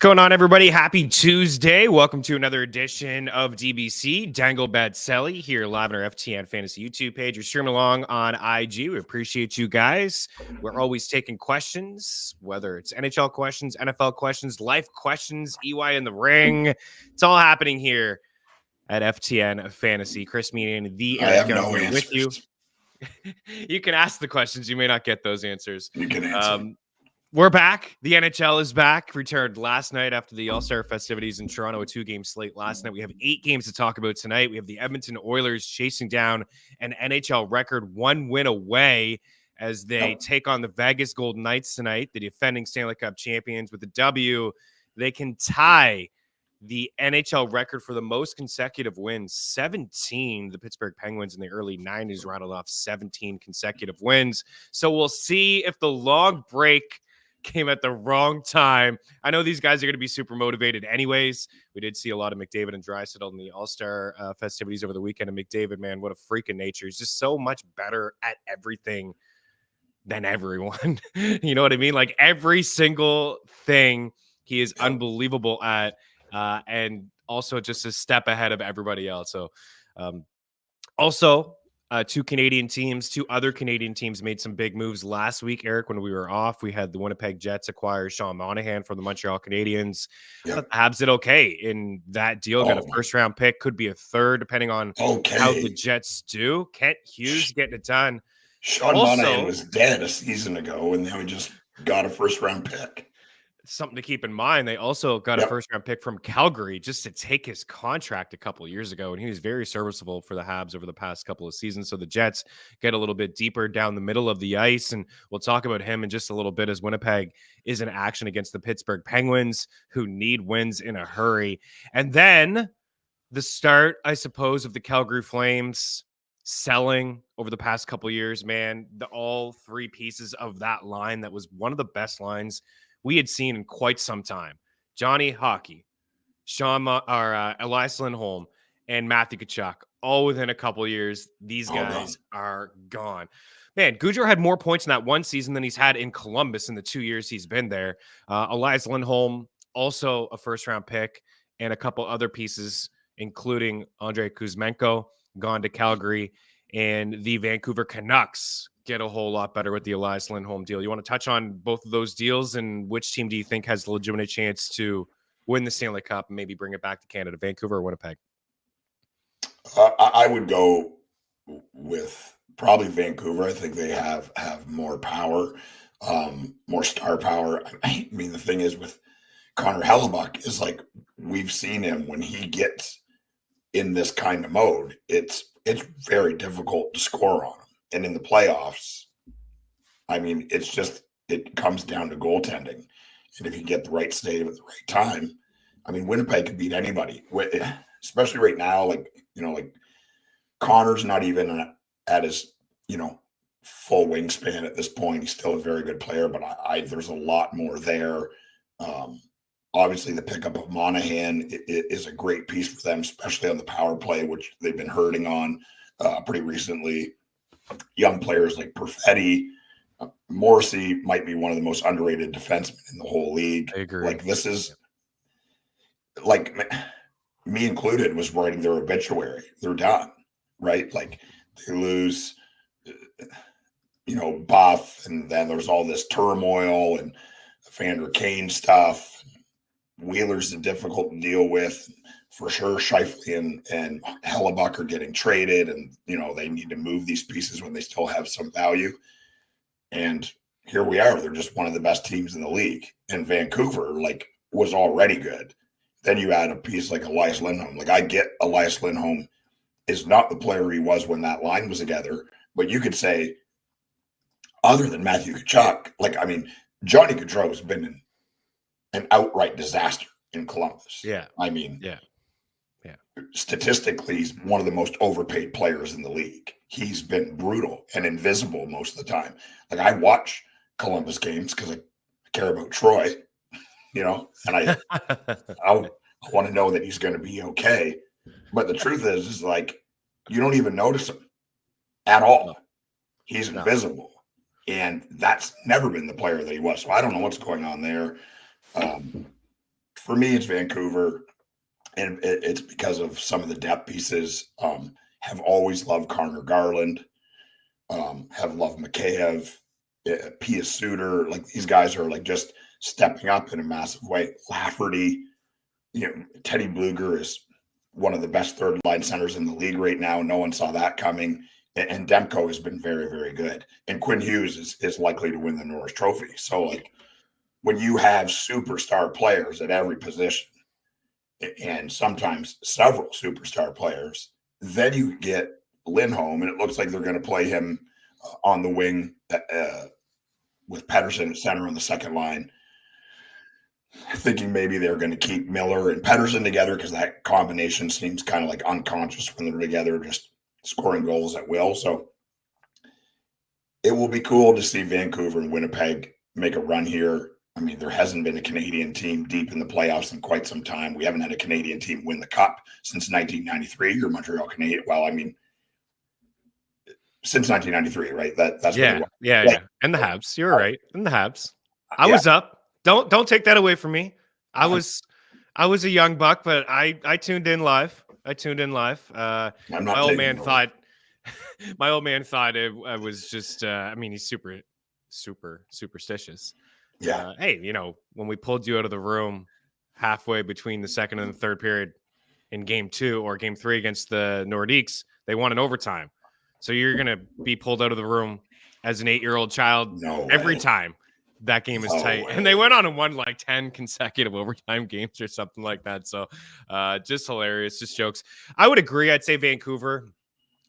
going on, everybody? Happy Tuesday. Welcome to another edition of DBC, Dangle Bet Celly, here live on our FTN Fantasy YouTube page. You're streaming along on IG. We appreciate you guys. We're always taking questions, whether it's NHL questions, NFL questions, life questions, EY in the ring. It's all happening here at FTN Fantasy. Chris Meaney and the Eric Young here with you. You can ask the questions. You may not get those answers. You can answer. We're back. The NHL is back. Returned last night after the All-Star festivities in Toronto, a 2-game slate last night. We have 8 games to talk about tonight. We have the Edmonton Oilers chasing down an NHL record 1 win away as they take on the Vegas Golden Knights tonight, the defending Stanley Cup champions. With the W, they can tie the NHL record for the most consecutive wins, 17. The Pittsburgh Penguins in the early 90s rattled off 17 consecutive wins. So we'll see if the long break came at the wrong time. I know these guys are going to be super motivated anyways. We did see a lot of McDavid and Draisaitl in the All-Star festivities over the weekend. And McDavid, man, what a freak of nature. He's just so much better at everything than everyone. You know what I mean? Like every single thing he is unbelievable at. And also just a step ahead of everybody else. So also, 2 other Canadian teams made some big moves last week, Eric, when we were off. We had the Winnipeg Jets acquire Sean Monahan from the Montreal Canadiens. Yep. The Habs did okay in that deal. Got a first-round pick, could be a third, depending on how the Jets do. Kent Hughes getting it done. Sean Monahan was dead a season ago, and then we just got a first-round pick. Something to keep in mind, they also got a first-round pick from Calgary just to take his contract a couple of years ago, and he was very serviceable for the Habs over the past couple of seasons. So the Jets get a little bit deeper down the middle of the ice, and we'll talk about him in just a little bit as Winnipeg is in action against the Pittsburgh Penguins, who need wins in a hurry. And then the start, I suppose, of the Calgary Flames selling over the past couple of years, man. All 3 pieces of that line that was one of the best lines we had seen in quite some time. Johnny Hockey, Elias Lindholm, and Matthew Tkachuk, all within a couple years. These guys are gone. Man, Gaudreau had more points in that one season than he's had in Columbus in the 2 years he's been there. Elias Lindholm, also a first-round pick, and a couple other pieces, including Andrei Kuzmenko, gone to Calgary, and the Vancouver Canucks get a whole lot better with the Elias Lindholm deal. You want to touch on both of those deals, and which team do you think has a legitimate chance to win the Stanley Cup and maybe bring it back to Canada, Vancouver or Winnipeg? I would go with probably Vancouver. I think they have more power, more star power. I mean, the thing is with Connor Hellebuyck is like, we've seen him when he gets in this kind of mode, it's very difficult to score on him. And in the playoffs, I mean, it comes down to goaltending. And if you get the right save at the right time, I mean, Winnipeg can beat anybody, especially right now. Like Connor's not even at his, full wingspan at this point. He's still a very good player, but there's a lot more there. Obviously, the pickup of Monahan is a great piece for them, especially on the power play, which they've been hurting on pretty recently. Young players like Perfetti, Morrissey might be one of the most underrated defensemen in the whole league. I agree. Like, this is like me included was writing their obituary. They're done, right? Like, they lose, Buff, and then there's all this turmoil and Vander Kane stuff. Wheeler's difficult to deal with. For sure, Scheifele and Hellebuyck are getting traded, and they need to move these pieces when they still have some value. And here we are; they're just one of the best teams in the league. And Vancouver, was already good. Then you add a piece like Elias Lindholm. Like, I get Elias Lindholm is not the player he was when that line was together, but you could say, other than Matthew Tkachuk, Johnny Gaudreau has been an outright disaster in Columbus. Yeah, I mean, yeah. Statistically, he's one of the most overpaid players in the league. He's been brutal and invisible most of the time. Like, I watch Columbus games because I care about Troy, and I want to know that he's going to be okay. But the truth is you don't even notice him at all. He's invisible. And that's never been the player that he was. So I don't know what's going on there. for me, it's Vancouver, and it's because of some of the depth pieces. Have always loved Connor Garland. Have loved Mikheyev, Pia Suter. Like these guys are like just stepping up in a massive way. Lafferty, Teddy Bluger is one of the best third line centers in the league right now. No one saw that coming. And Demko has been very, very good. And Quinn Hughes is likely to win the Norris Trophy. So, like, when you have superstar players at every position, and sometimes several superstar players, then you get Lindholm, and it looks like they're going to play him on the wing with Pettersson at center on the second line. Thinking maybe they're going to keep Miller and Pettersson together because that combination seems kind of like unconscious when they're together, just scoring goals at will. So it will be cool to see Vancouver and Winnipeg make a run here. I mean, there hasn't been a Canadian team deep in the playoffs in quite some time. We haven't had a Canadian team win the Cup since 1993 or Montreal Canadiens. Well, I mean, since 1993, right? That's yeah. And the Habs. You're right. And the Habs. I was up. Don't take that away from me. I was a young buck, but I tuned in live. My old man thought it was just. I mean, he's super superstitious. Yeah. Hey, when we pulled you out of the room halfway between the second and the third period in game 2 or game 3 against the Nordiques, they won in overtime. So you're gonna be pulled out of the room as an 8-year-old child every time that game is tight. And they went on and won like 10 consecutive overtime games or something like that. So just hilarious, just jokes. I would agree. I'd say Vancouver.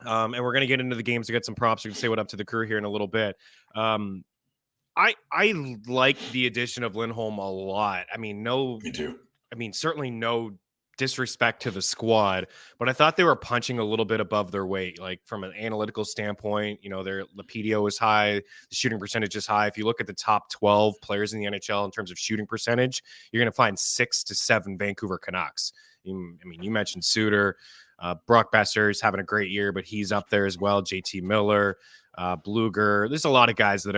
And we're going to get into the games to get some props. We can say what up to the crew here in a little bit. I like the addition of Lindholm a lot. I mean, Me too. I mean, certainly no disrespect to the squad, but I thought they were punching a little bit above their weight. Like from an analytical standpoint, their PDO is high, the shooting percentage is high. If you look at the top 12 players in the NHL in terms of shooting percentage, you're going to find 6 to 7 Vancouver Canucks. You mentioned Suter, Brock Besser's having a great year, but he's up there as well. JT Miller, Bluger. There's a lot of guys that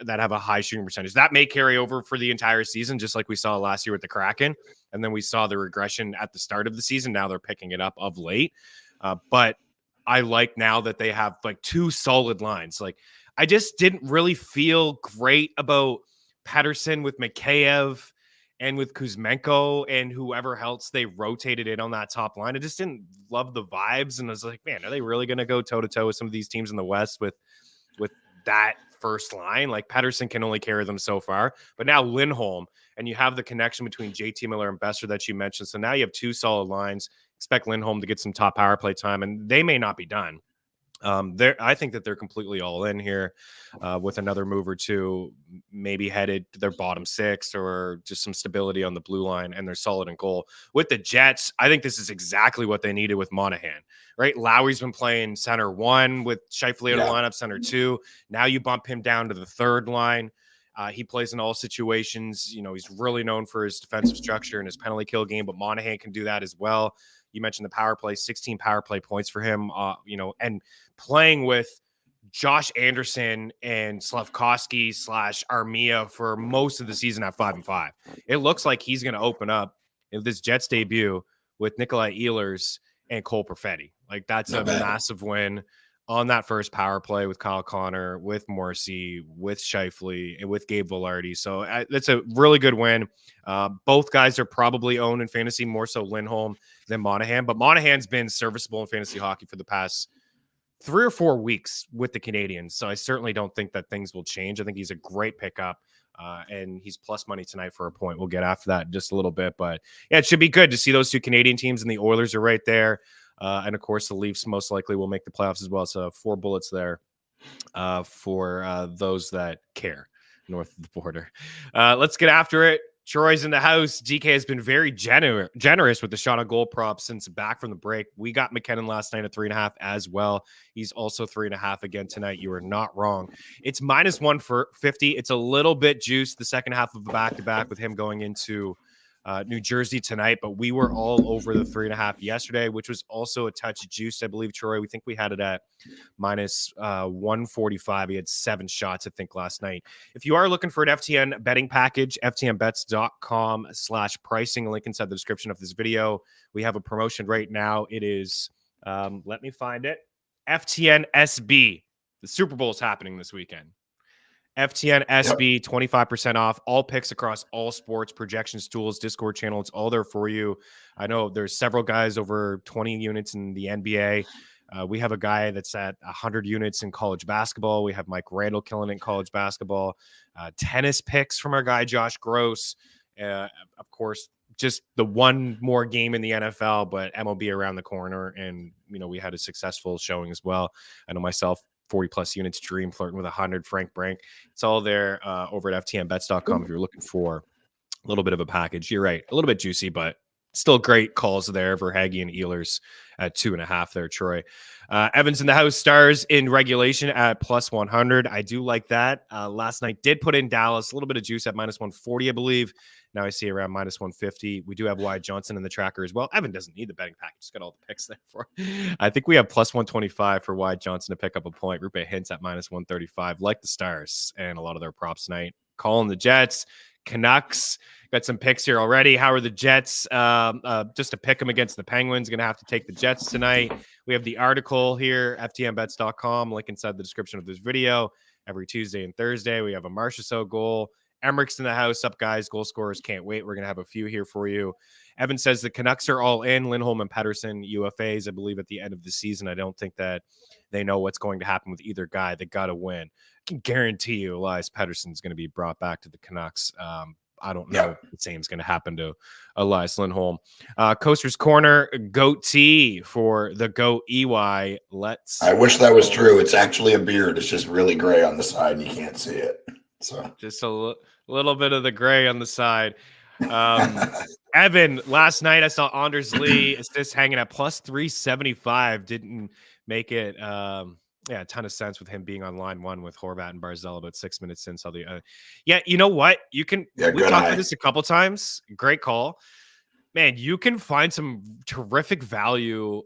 have a high shooting percentage that may carry over for the entire season, just like we saw last year with the Kraken. And then we saw the regression at the start of the season. Now they're picking it up of late. But I like now that they have like 2 solid lines. Like I just didn't really feel great about Pettersson with Mikheyev and with Kuzmenko and whoever else they rotated in on that top line. I just didn't love the vibes. And I was like, man, are they really going to go toe to toe with some of these teams in the West with that first line? Like Pettersson can only carry them so far, but now Lindholm, and you have the connection between JT Miller and Besser that you mentioned. So now you have 2 solid lines. Expect Lindholm to get some top power play time, and they may not be done. I think that they're completely all in here with another move or two, maybe headed to their bottom 6 or just some stability on the blue line, and they're solid in goal. With the Jets, I think this is exactly what they needed with Monahan, right? Lowry's been playing center 1 with Scheifele in the lineup, center 2. Now you bump him down to the third line. He plays in all situations. He's really known for his defensive structure and his penalty kill game, but Monahan can do that as well. You mentioned the power play, 16 power play points for him, and playing with Josh Anderson and Slavkovsky / Armia for most of the season at 5-5. It looks like he's going to open up in this Jets debut with Nikolai Ehlers and Cole Perfetti. Like that's a massive win on that first power play with Kyle Connor, with Morrissey, with Scheifele, and with Gabe Vilardi. So that's a really good win. Both guys are probably owned in fantasy, more so Lindholm than Monahan. But Monahan's been serviceable in fantasy hockey for the past 3 or 4 weeks with the Canadiens. So I certainly don't think that things will change. I think he's a great pickup. And he's plus money tonight for a point. We'll get after that in just a little bit. But yeah, it should be good to see those 2 Canadian teams, and the Oilers are right there. And of course, the Leafs most likely will make the playoffs as well. So 4 bullets there for those that care north of the border. Let's get after it. Troy's in the house. DK has been very generous with the shot on goal props since back from the break. We got McKinnon last night at 3.5 as well. He's also 3.5 again tonight. You are not wrong. It's minus 150. It's a little bit juiced the second half of the back-to-back with him going into New Jersey tonight, but we were all over the 3.5 yesterday, which was also a touch juiced, I believe, Troy. We think we had it at minus 145. He had 7 shots, I think, last night. If you are looking for an FTN betting package, ftnbets.com/pricing, link inside the description of this video. We have a promotion right now. It is, let me find it, FTN SB. The Super Bowl is happening this weekend. FTN SB, 25% off, all picks across all sports, projections, tools, Discord channel. It's all there for you. I know there's several guys over 20 units in the NBA. We have a guy that's at 100 units in college basketball. We have Mike Randall killing it in college basketball. Tennis picks from our guy, Josh Gross. Of course, just the one more game in the NFL, but MLB around the corner. And, we had a successful showing as well. I know myself, 40 plus units, Dream flirting with 100, Frank Brank. It's all there over at ftnbets.com if you're looking for a little bit of a package. You're right, a little bit juicy, but still great calls there for Haggy and Ehlers at 2.5 there, Troy. Evans in the house, Stars in regulation at plus 100. I do like that. Last night did put in Dallas, a little bit of juice at minus 140, I believe. Now I see around minus 150. We do have Wyatt Johnson in the tracker as well. Evan doesn't need the betting package. Just got all the picks there for. I think we have plus 125 for Wyatt Johnson to pick up a point. Rupe Hintz at minus 135. Like the Stars and a lot of their props tonight. Calling the Jets. Canucks. Got some picks here already. How are the Jets? Just to pick them against the Penguins. Going to have to take the Jets tonight. We have the article here, ftnbets.com. Link inside the description of this video. Every Tuesday and Thursday, we have a Marchessault goal. Emmerich's in the house. Up, guys. Goal scorers. Can't wait. We're going to have a few here for you. Evan says the Canucks are all in. Lindholm and Pettersson, UFAs, I believe, at the end of the season. I don't think that they know what's going to happen with either guy. They got to win. I can guarantee you Elias Pettersson is going to be brought back to the Canucks. I don't know if the same is going to happen to Elias Lindholm. Coaster's Corner, Goat T for the Goat EY. I wish that was true. It's actually a beard. It's just really gray on the side and you can't see it. So just a little bit of the gray on the side. Evan, last night I saw Anders Lee assist hanging at plus 375. Didn't make it. A ton of sense with him being on line one with Horvat and Barzell about 6 minutes in. So you know what? You can. We talked about this a couple times. Great call, man. You can find some terrific value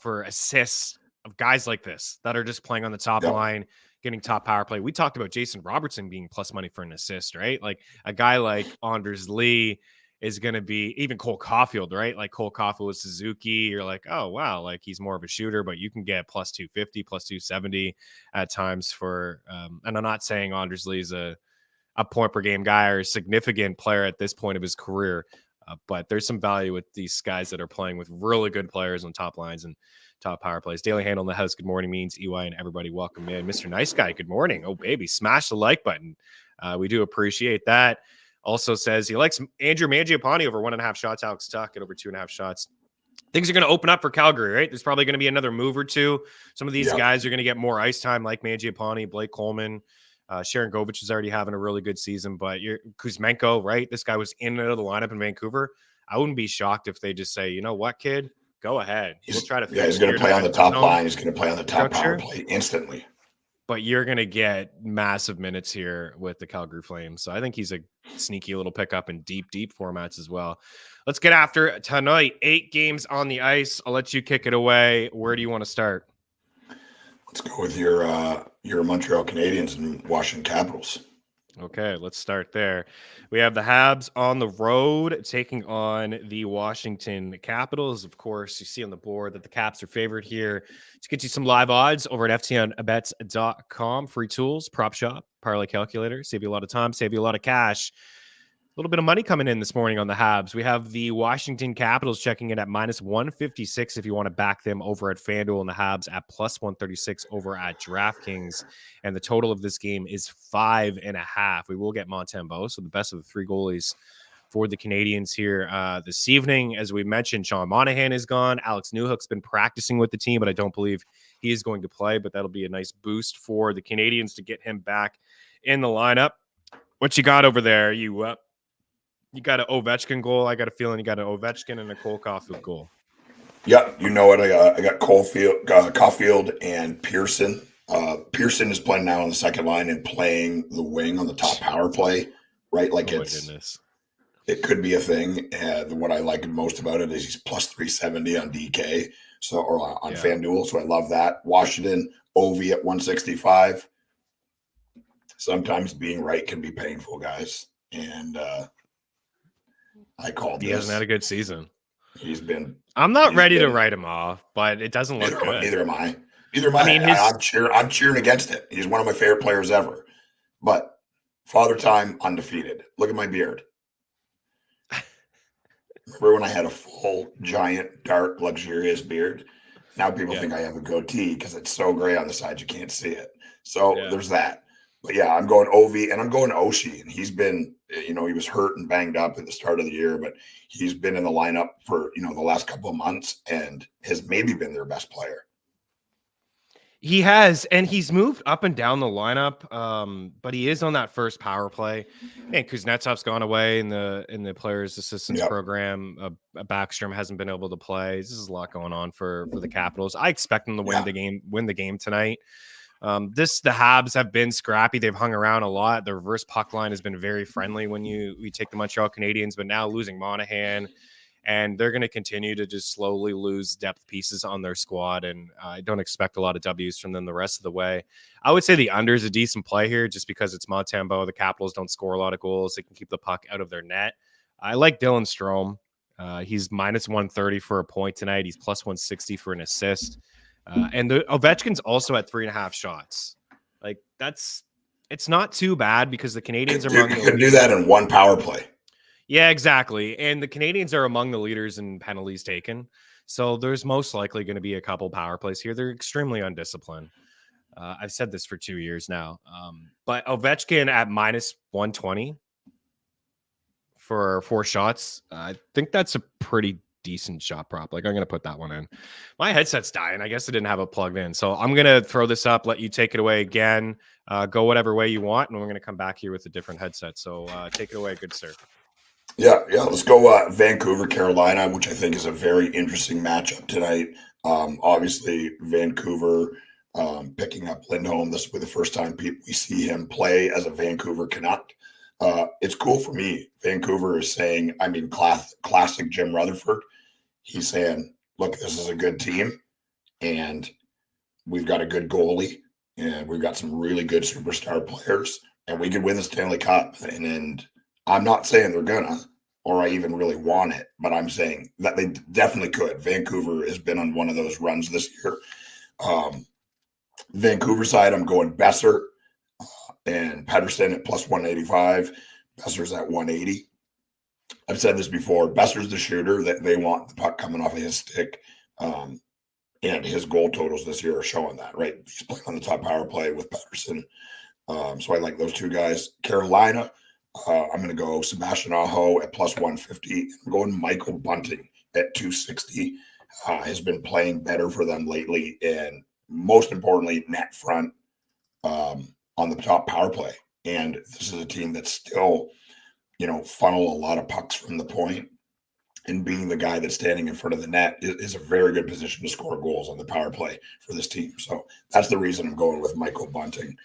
for assists of guys like this that are just playing on the top line, getting top power play. We talked about Jason Robertson being plus money for an assist, right? Like a guy like Anders Lee is going to be, even Cole Caulfield, right? Like Cole Caulfield with Suzuki. You're like, oh, wow, like he's more of a shooter, but you can get plus 250, plus 270 at times for, and I'm not saying Anders Lee's a point per game guy or a significant player at this point of his career, but there's some value with these guys that are playing with really good players on top lines and top power plays. Daily Handle in the house. Good morning, Means, EY, and everybody. Welcome in. Mr. Nice Guy, good morning. Oh, baby, smash the like button. We do appreciate that. Also says he likes Andrew Mangiapane over 1.5 shots. Alex Tuck at over 2.5 shots. Things are going to open up for Calgary, right? There's probably going to be another move or two. Some of these guys are going to get more ice time, like Mangiapane, Blake Coleman. Sharon Govich is already having a really good season, but Kuzmenko, right? This guy was in and out of the lineup in Vancouver. I wouldn't be shocked if they just say, you know what, kid, go ahead. We'll try to. He's going to play on the top line. He's going to play on the top power play instantly. But you're going to get massive minutes here with the Calgary Flames. So I think he's a sneaky little pickup in deep formats as well. Let's get after it tonight. 8 games on the ice. I'll let you kick it away. Where do you want to start? Let's go with your Montreal Canadiens and Washington Capitals. Okay, let's start there. We have the Habs on the road taking on the Washington Capitals. Of course, you see on the board that the Caps are favored here. To get you some live odds over at ftnbets.com. Free tools, prop shop, parlay calculator. Save you a lot of time, save you a lot of cash. A little bit of money coming in this morning on the Habs. We have the Washington Capitals checking in at minus 156 if you want to back them over at FanDuel, and the Habs at plus 136 over at DraftKings. And the total of this game is 5.5. We will get Montembeault, so the best of the 3 goalies for the Canadians here this evening. As we mentioned, Sean Monahan is gone. Alex Newhook's been practicing with the team, but I don't believe he is going to play. But that'll be a nice boost for the Canadians to get him back in the lineup. What you got over there? You got an Ovechkin goal. I got a feeling you got an Ovechkin and a Cole Caulfield goal. Yeah, you know what? I got Caulfield and Pearson. Pearson is playing now on the second line and playing the wing on the top power play, right? Like my goodness. it could be a thing. What I like most about it is he's plus 370 on DK, or on FanDuel. So I love that. Washington, Ovi at 165. Sometimes being right can be painful, guys. And I called He this. hasn't had a good season. I'm not ready to write him off, but it doesn't look good. Neither am I. I mean, I'm cheering against it. He's one of my favorite players ever. But Father Time, undefeated. Look at my beard. Remember when I had a full, giant, dark, luxurious beard? Now people think I have a goatee because it's so gray on the side you can't see it. So there's that. But yeah, I'm going Ovi and I'm going Oshie. And he's been, he was hurt and banged up at the start of the year, but he's been in the lineup for, the last couple of months and has maybe been their best player. He has, and he's moved up and down the lineup, but he is on that first power play. And Kuznetsov's gone away in the players' assistance program. Backstrom hasn't been able to play. This is a lot going on for the Capitals. I expect them to win the game tonight. The Habs have been scrappy. They've hung around a lot. The reverse puck line has been very friendly when we take the Montreal Canadiens, but now losing Monahan. And they're going to continue to just slowly lose depth pieces on their squad. And I don't expect a lot of W's from them the rest of the way. I would say the under is a decent play here just because it's Montembeault. The Capitals don't score a lot of goals. They can keep the puck out of their net. I like Dylan Strome. He's minus 130 for a point tonight. He's plus 160 for an assist. And the Ovechkin's also at 3.5 shots. Like it's not too bad because the Canadians are among the leaders. You can do that in one power play. Yeah, exactly. And the Canadians are among the leaders in penalties taken. So there's most likely going to be a couple power plays here. They're extremely undisciplined. I've said this for 2 years now. But Ovechkin at minus 120 for 4 shots. I think that's a pretty decent shot prop. Like I'm going to put that one in. My headset's dying. I guess I didn't have it plugged in. So I'm going to throw this up, let you take it away again. Go whatever way you want. And we're going to come back here with a different headset. So take it away, good sir. Yeah. Let's go Vancouver, Carolina, which I think is a very interesting matchup tonight. Obviously, Vancouver picking up Lindholm. This will be the first time we see him play as a Vancouver Canuck. It's cool for me. Vancouver is saying, classic Jim Rutherford. He's saying, look, this is a good team, and we've got a good goalie, and we've got some really good superstar players, and we could win the Stanley Cup. And I'm not saying they're gonna, or I even really want it, but I'm saying that they definitely could. Vancouver has been on one of those runs this year. Vancouver side, I'm going Besser and Pettersson at plus 185. Besser's at 180. I've said this before. Besser's the shooter that they want the puck coming off of his stick. And his goal totals this year are showing that, right? He's playing on the top power play with Pettersson. So I like those two guys. Carolina, I'm going to go Sebastian Aho at plus 150. I'm going Michael Bunting at 260. Has been playing better for them lately. And most importantly, net front on the top power play. And this is a team that's still, funnel a lot of pucks from the point. And being the guy that's standing in front of the net is a very good position to score goals on the power play for this team. So that's the reason I'm going with Michael Bunting.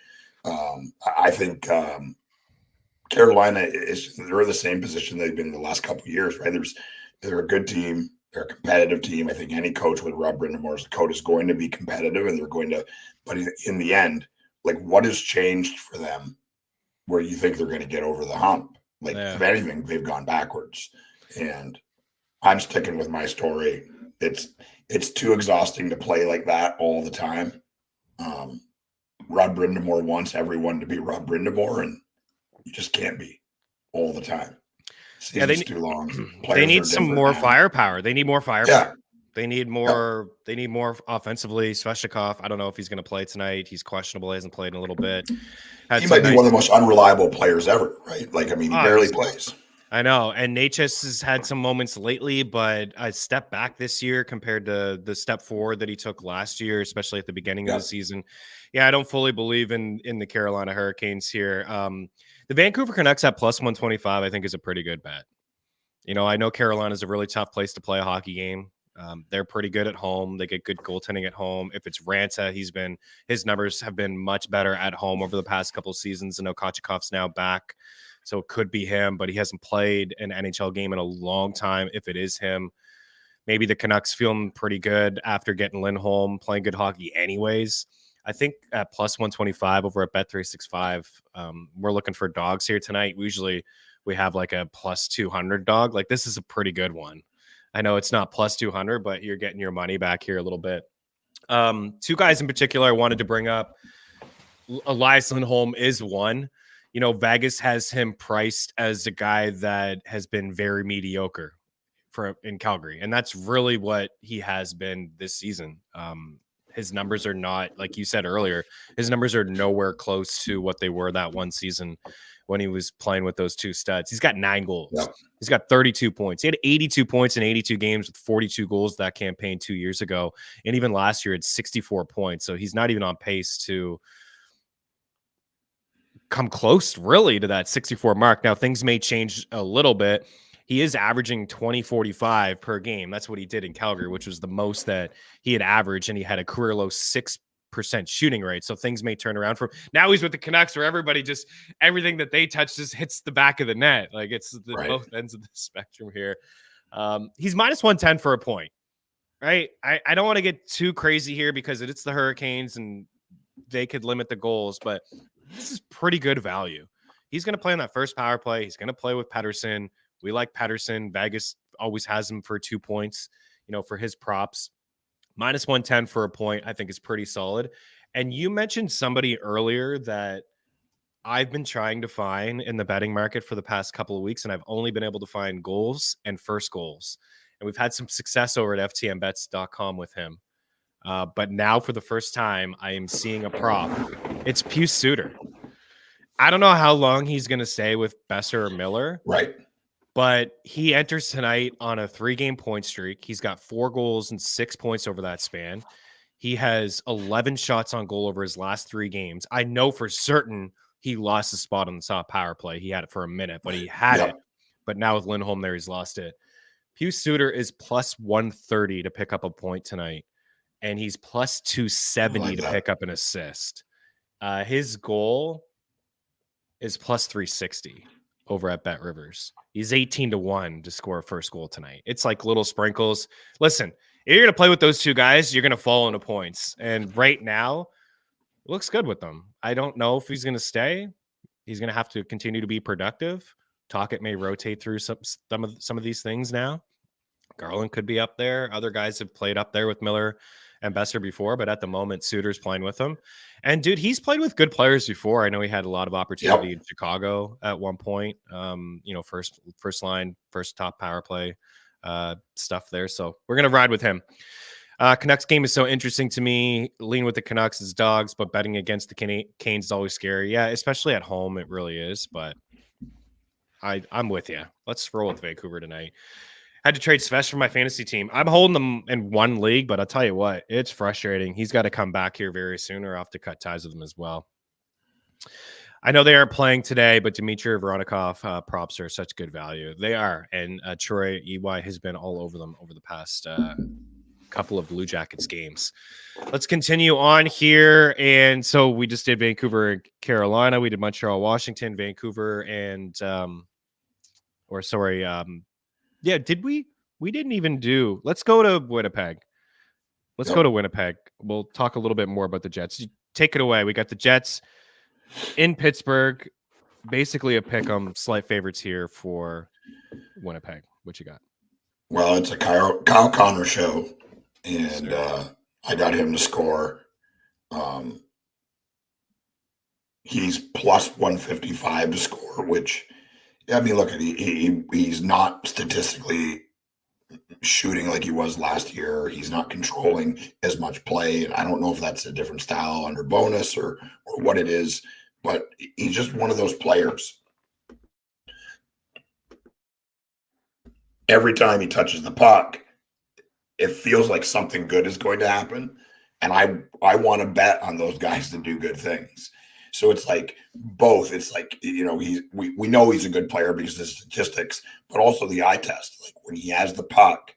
I think Carolina they're the same position they've been in the last couple of years, right? They're a good team. They're a competitive team. I think any coach with Rob Brindamore's coach is going to be competitive, and they're going to. But in the end, like, what has changed for them, where you think they're going to get over the hump? Like, if anything, they've gone backwards. And I'm sticking with my story. It's too exhausting to play like that all the time. Rob Brindamore wants everyone to be Rob Brindamore, and you just can't be all the time. Season's too long. They need some more firepower. They need more firepower. Yeah. They need more. They need more offensively. Svechnikov, I don't know if he's going to play tonight. He's questionable. He hasn't played in a little bit. He might be one of the most unreliable players ever, right? Like, he barely plays. I know. And Natchez has had some moments lately, but a step back this year compared to the step forward that he took last year, especially at the beginning of the season. Yeah, I don't fully believe in the Carolina Hurricanes here. The Vancouver Canucks at plus 125, I think, is a pretty good bet. I know Carolina is a really tough place to play a hockey game. They're pretty good at home. They get good goaltending at home. If it's Ranta, his numbers have been much better at home over the past couple of seasons. I know Kochekov's now back So it could be him, but he hasn't played an NHL game in a long time. If it is him, maybe the Canucks feeling pretty good after getting Lindholm, playing good hockey anyways. I think at plus 125 over at Bet365, we're looking for dogs here tonight. Usually we have like a plus 200 dog. Like this is a pretty good one. I know it's not plus 200, but you're getting your money back here a little bit. Two guys in particular I wanted to bring up. Elias Lindholm is one. You know, Vegas has him priced as a guy that has been very mediocre in Calgary. And that's really what he has been this season. His numbers are not, like you said earlier, his numbers are nowhere close to what they were that one season when he was playing with those two studs. He's got 9 goals. Yep. He's got 32 points. He had 82 points in 82 games with 42 goals that campaign 2 years ago. And even last year, had 64 points. So he's not even on pace to come close really to that 64 mark. Now things may change a little bit. He is averaging 20-45 per game. That's what he did in Calgary, which was the most that he had averaged, and he had a career low 6% shooting rate. So things may turn around for him. Now he's with the Canucks, where everybody just everything that they touch just hits the back of the net. Like it's the both ends of the spectrum here. He's minus 110 for a point, right? I don't want to get too crazy here because it's the Hurricanes and they could limit the goals, but this is pretty good value. He's going to play on that first power play. He's going to play with Pettersson. We like Pettersson. Vegas always has him for 2 points, you know, for his props. Minus 110 for a point, I think is pretty solid. And you mentioned somebody earlier that I've been trying to find in the betting market for the past couple of weeks, and I've only been able to find goals and first goals. And we've had some success over at ftmbets.com with him. But now for the first time, I am seeing a prop. It's Pius Suter. I don't know how long he's going to stay with Besser or Miller. Right. But he enters tonight on a 3-game point streak. He's got 4 goals and 6 points over that span. He has 11 shots on goal over his last 3 games. I know for certain he lost his spot on the top power play. He had it for a minute, but he had it. But now with Lindholm there, he's lost it. Pius Suter is plus 130 to pick up a point tonight. And he's plus 270 to pick up an assist. His goal is plus 360 over at Bet Rivers. He's 18-1 to score a first goal tonight. It's like little sprinkles. Listen, if you're going to play with those two guys, you're going to fall into points. And right now, it looks good with them. I don't know if he's going to stay. He's going to have to continue to be productive. Tocchet may rotate through some of these things now. Garland could be up there. Other guys have played up there with Miller and Besser before, but at the moment, Suter's playing with him. And dude, he's played with good players before. I know he had a lot of opportunity in Chicago at one point. You know, first line, first top power play stuff there. So we're gonna ride with him. Canucks game is so interesting to me. Lean with the Canucks as dogs, but betting against the Canes is always scary. Yeah, especially at home, it really is. But I'm with you. Let's roll with Vancouver tonight. Had to trade Svesh for my fantasy team. I'm holding them in one league, but I'll tell you what, it's frustrating. He's got to come back here very soon or I'll have to cut ties with him as well. I know they aren't playing today, but Dmitry Voronikov props are such good value. They are. And Troy EY has been all over them over the past couple of Blue Jackets games. Let's continue on here. And so we just did Vancouver and Carolina. We did Montreal, Washington, Vancouver, and yeah, did we? We didn't even do. Let's go to Winnipeg. Go to Winnipeg. We'll talk a little bit more about the Jets. Take it away. We got the Jets in Pittsburgh. Basically a pick 'em, slight favorites here for Winnipeg. What you got? Well, it's a Kyle Connor show, and I got him to score. He's plus 155 to score, which, I mean, look, he's not statistically shooting like he was last year. He's not controlling as much play, and I don't know if that's a different style under bonus or what it is, but he's just one of those players. Every time he touches the puck, it feels like something good is going to happen, and I want to bet on those guys to do good things. So it's like both. It's like, you know, we know he's a good player because of the statistics, but also the eye test. Like when he has the puck,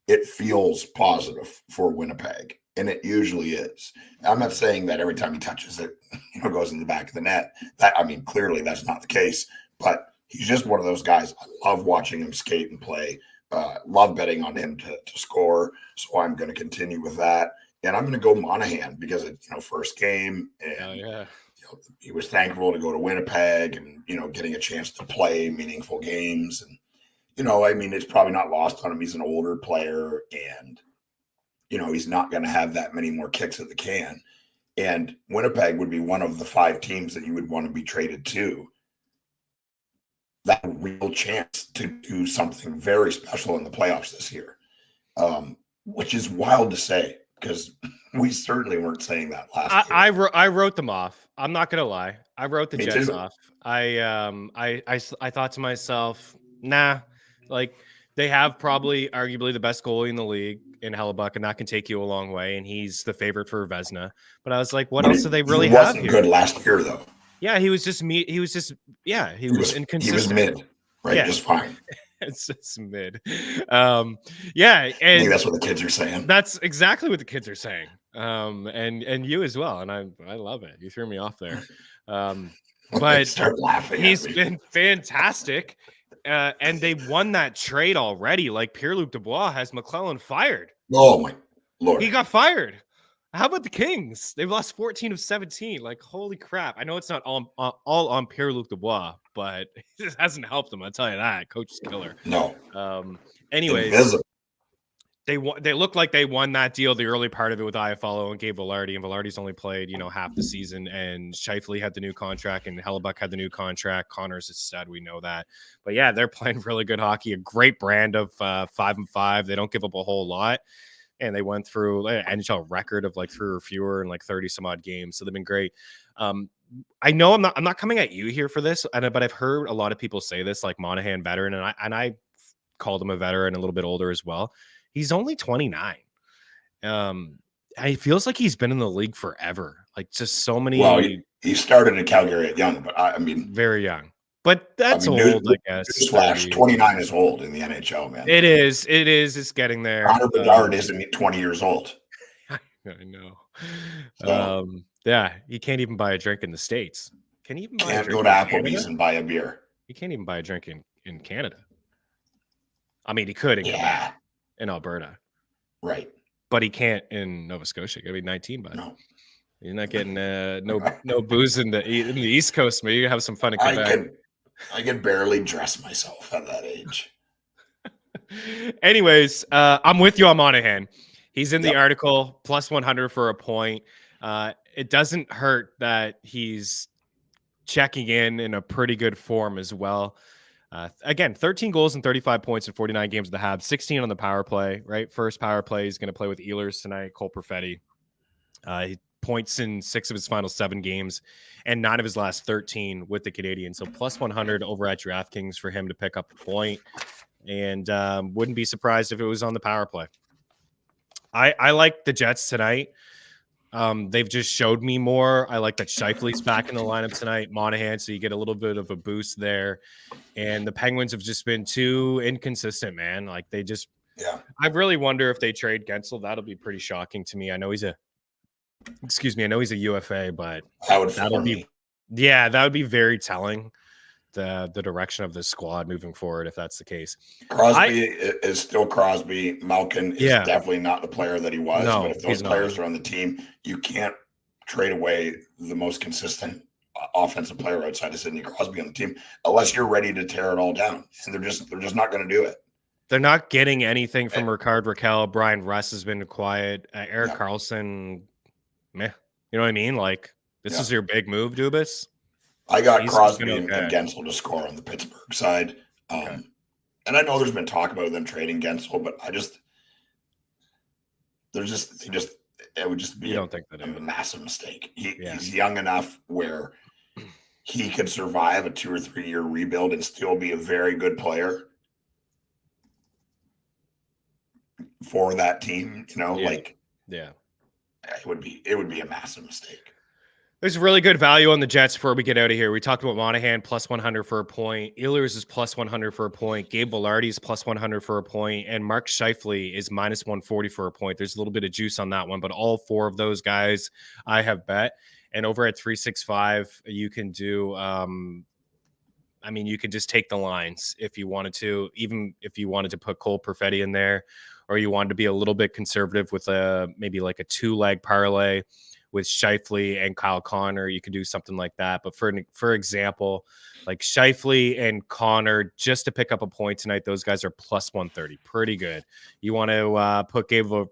it feels positive for Winnipeg, and it usually is. I'm not saying that every time he touches it, you know, goes in the back of the net. That, I mean, clearly that's not the case. but he's just one of those guys. I love watching him skate and play. Love betting on him to score. So I'm going to continue with that. And I'm going to go Monahan because it's, first game. And he was thankful to go to Winnipeg and, getting a chance to play meaningful games. And, it's probably not lost on him. He's an older player and, he's not going to have that many more kicks at the can. And Winnipeg would be one of the 5 teams that you would want to be traded to. That real chance to do something very special in the playoffs this year, which is wild to say because we certainly weren't saying that last year. I wrote them off. I'm not gonna lie. I wrote the Jets off. I thought to myself, nah, like they have probably arguably the best goalie in the league in Hellebuck, and that can take you a long way. And he's the favorite for Vezina. But I was like, what else do they really have here? He wasn't good last year though. Yeah, he was just he was inconsistent. He was mid, right? Yeah. Just fine. It's just mid. Yeah, and I think that's what the kids are saying. That's exactly what the kids are saying. And you as well. And I love it. You threw me off there. But start laughing. He's been fantastic. And they won that trade already. Like Pierre-Luc Dubois has McClellan fired. Oh my Lord. He got fired. How about the Kings? They've lost 14 of 17. Like, holy crap. I know it's not all on Pierre-Luc Dubois, but it just hasn't helped them. I'll tell you that. Coach is killer. No. Anyways, they look like they won that deal, the early part of it with Iafallo and Gabe Vilardi. And Vilardi's only played, half the season. And Scheifele had the new contract and Hellebuck had the new contract. Connor's a stud. We know that. But yeah, they're playing really good hockey. A great brand of 5-5. They don't give up a whole lot. And they went through an NHL record of like 3 or fewer in like 30 some odd games. So they've been great. I know I'm not coming at you here for this, but I've heard a lot of people say this, like Monahan veteran, and I called him a veteran, a little bit older as well. He's only 29. And it feels like he's been in the league forever. Like just so many. Well, he started in Calgary at young, but very young. But that's old, I guess. 29 is old in the NHL, man. It is. It's getting there. Connor Bedard isn't 20 years old. I know. So, yeah, he can't even buy a drink in the States. Can he even buy a drink? Go to Applebee's and buy a beer. He can't even buy a drink in Canada. I mean, he could in Alberta. Right. But he can't in Nova Scotia. Got to be 19, bud. No. You're not getting no booze in the East Coast, man. You have some fun in Quebec. I can barely dress myself at that age. Anyways, I'm with you on Monahan. He's in the article, plus 100 for a point. It doesn't hurt that he's checking in a pretty good form as well. Again, 13 goals and 35 points in 49 games of the Habs, 16 on the power play, right? First power play, he's going to play with Ehlers tonight, Cole Perfetti. He points in 6 of his final 7 games and 9 of his last 13 with the Canadiens. So plus 100 over at DraftKings for him to pick up a point. And wouldn't be surprised if it was on the power play. I like the Jets tonight. They've just showed me more. I like that Scheifele's back in the lineup tonight, Monahan, so you get a little bit of a boost there. And the Penguins have just been too inconsistent, man. Like they just I really wonder if they trade Gensel. That'll be pretty shocking to me. I know he's a UFA, but that would be very telling the direction of this squad moving forward if that's the case. Crosby is still Crosby. Malkin is definitely not the player that he was. No, but if those players are on the team, you can't trade away the most consistent offensive player outside of Sidney Crosby on the team unless you're ready to tear it all down. And they're just not going to do it. They're not getting anything from Ricard Raquel. Brian Russ has been quiet. Erik Karlsson, meh. You know what I mean? Like this is your big move, Dubas. I got Crosby and Gensel to score on the Pittsburgh side. And I know there's been talk about them trading Gensel, but it would just be a massive mistake. He's young enough where he could survive a 2 or 3 year rebuild and still be a very good player for that team. It would be a massive mistake. There's really good value on the Jets before we get out of here. We talked about Monahan plus 100 for a point. Ehlers is plus 100 for a point. Gabe Vilardi is plus 100 for a point. And Mark Scheifele is minus 140 for a point. There's a little bit of juice on that one, but all 4 of those guys I have bet. And over at 365, you can do, I mean, you could just take the lines if you wanted to, even if you wanted to put Cole Perfetti in there, or you wanted to be a little bit conservative with maybe like a 2-leg parlay with Scheifele and Kyle Connor. You could do something like that. But for example, like Scheifele and Connor, just to pick up a point tonight, those guys are plus 130. Pretty good. You want to put Gabriel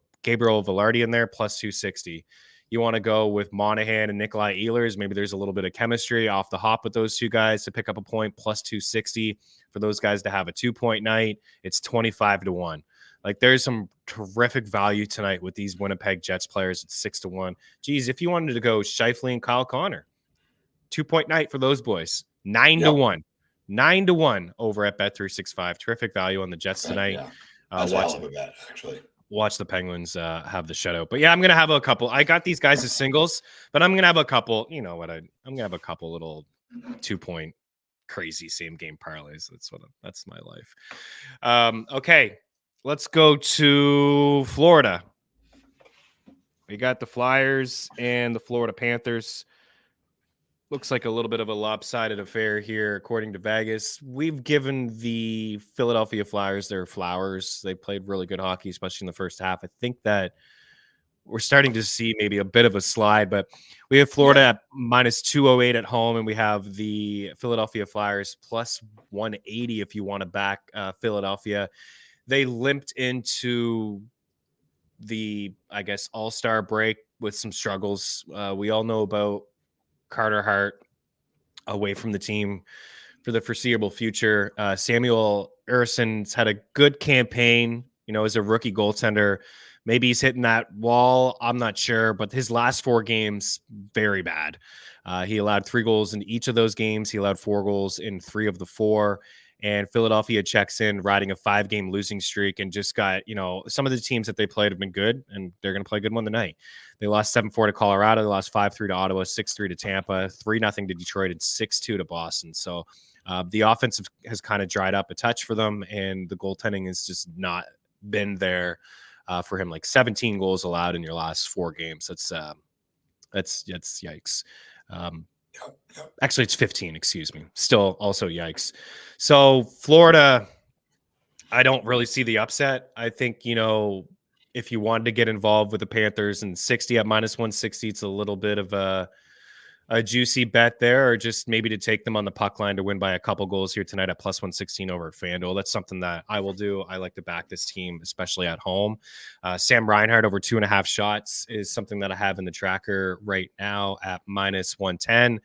Velarde in there, plus 260. You want to go with Monahan and Nikolai Ehlers. Maybe there's a little bit of chemistry off the hop with those two guys to pick up a point, plus 260 for those guys to have a 2-point night. It's 25-1. Like, there's some terrific value tonight with these Winnipeg Jets players at 6-1. Geez, if you wanted to go Scheifele and Kyle Connor, 2-point night for those boys, 9-1. 9-1 over at Bet365. Terrific value on the Jets tonight. Yeah. That's a hell of a bet, actually. Watch the Penguins have the shutout. But yeah, I'm gonna have a couple. I got these guys as singles, but I'm gonna have a couple. You know what? I'm gonna have a couple little 2-point crazy same game parlays. That's my life. Okay, let's go to Florida. We got the Flyers and the Florida Panthers. Looks like a little bit of a lopsided affair here, according to Vegas. We've given the Philadelphia Flyers their flowers. They played really good hockey, especially in the first half. I think that we're starting to see maybe a bit of a slide, but we have Florida at minus 208 at home, and we have the Philadelphia Flyers plus 180 if you want to back Philadelphia. They limped into the, I guess, all-star break with some struggles. We all know about Carter Hart away from the team for the foreseeable future. Samuel Erson's had a good campaign, as a rookie goaltender. Maybe he's hitting that wall. I'm not sure, but his last 4 games, very bad. He allowed 3 goals in each of those games. He allowed 4 goals in 3 of the 4. And Philadelphia checks in, riding a 5-game losing streak, and just got, some of the teams that they played have been good, and they're going to play a good one tonight. They lost 7-4 to Colorado. They lost 5-3 to Ottawa, 6-3 to Tampa, 3-0 to Detroit, and 6-2 to Boston. So the offense has kind of dried up a touch for them, and the goaltending has just not been there for him. Like 17 goals allowed in your last 4 games. That's yikes. Actually, it's 15, excuse me. Still also yikes. So Florida, I don't really see the upset. I think, if you wanted to get involved with the Panthers and 60 at minus 160, it's a little bit of a juicy bet there, or just maybe to take them on the puck line to win by a couple goals here tonight at plus 116 over at FanDuel. That's something that I will do. I like to back this team, especially at home. Sam Reinhart over 2.5 shots is something that I have in the tracker right now at minus 110.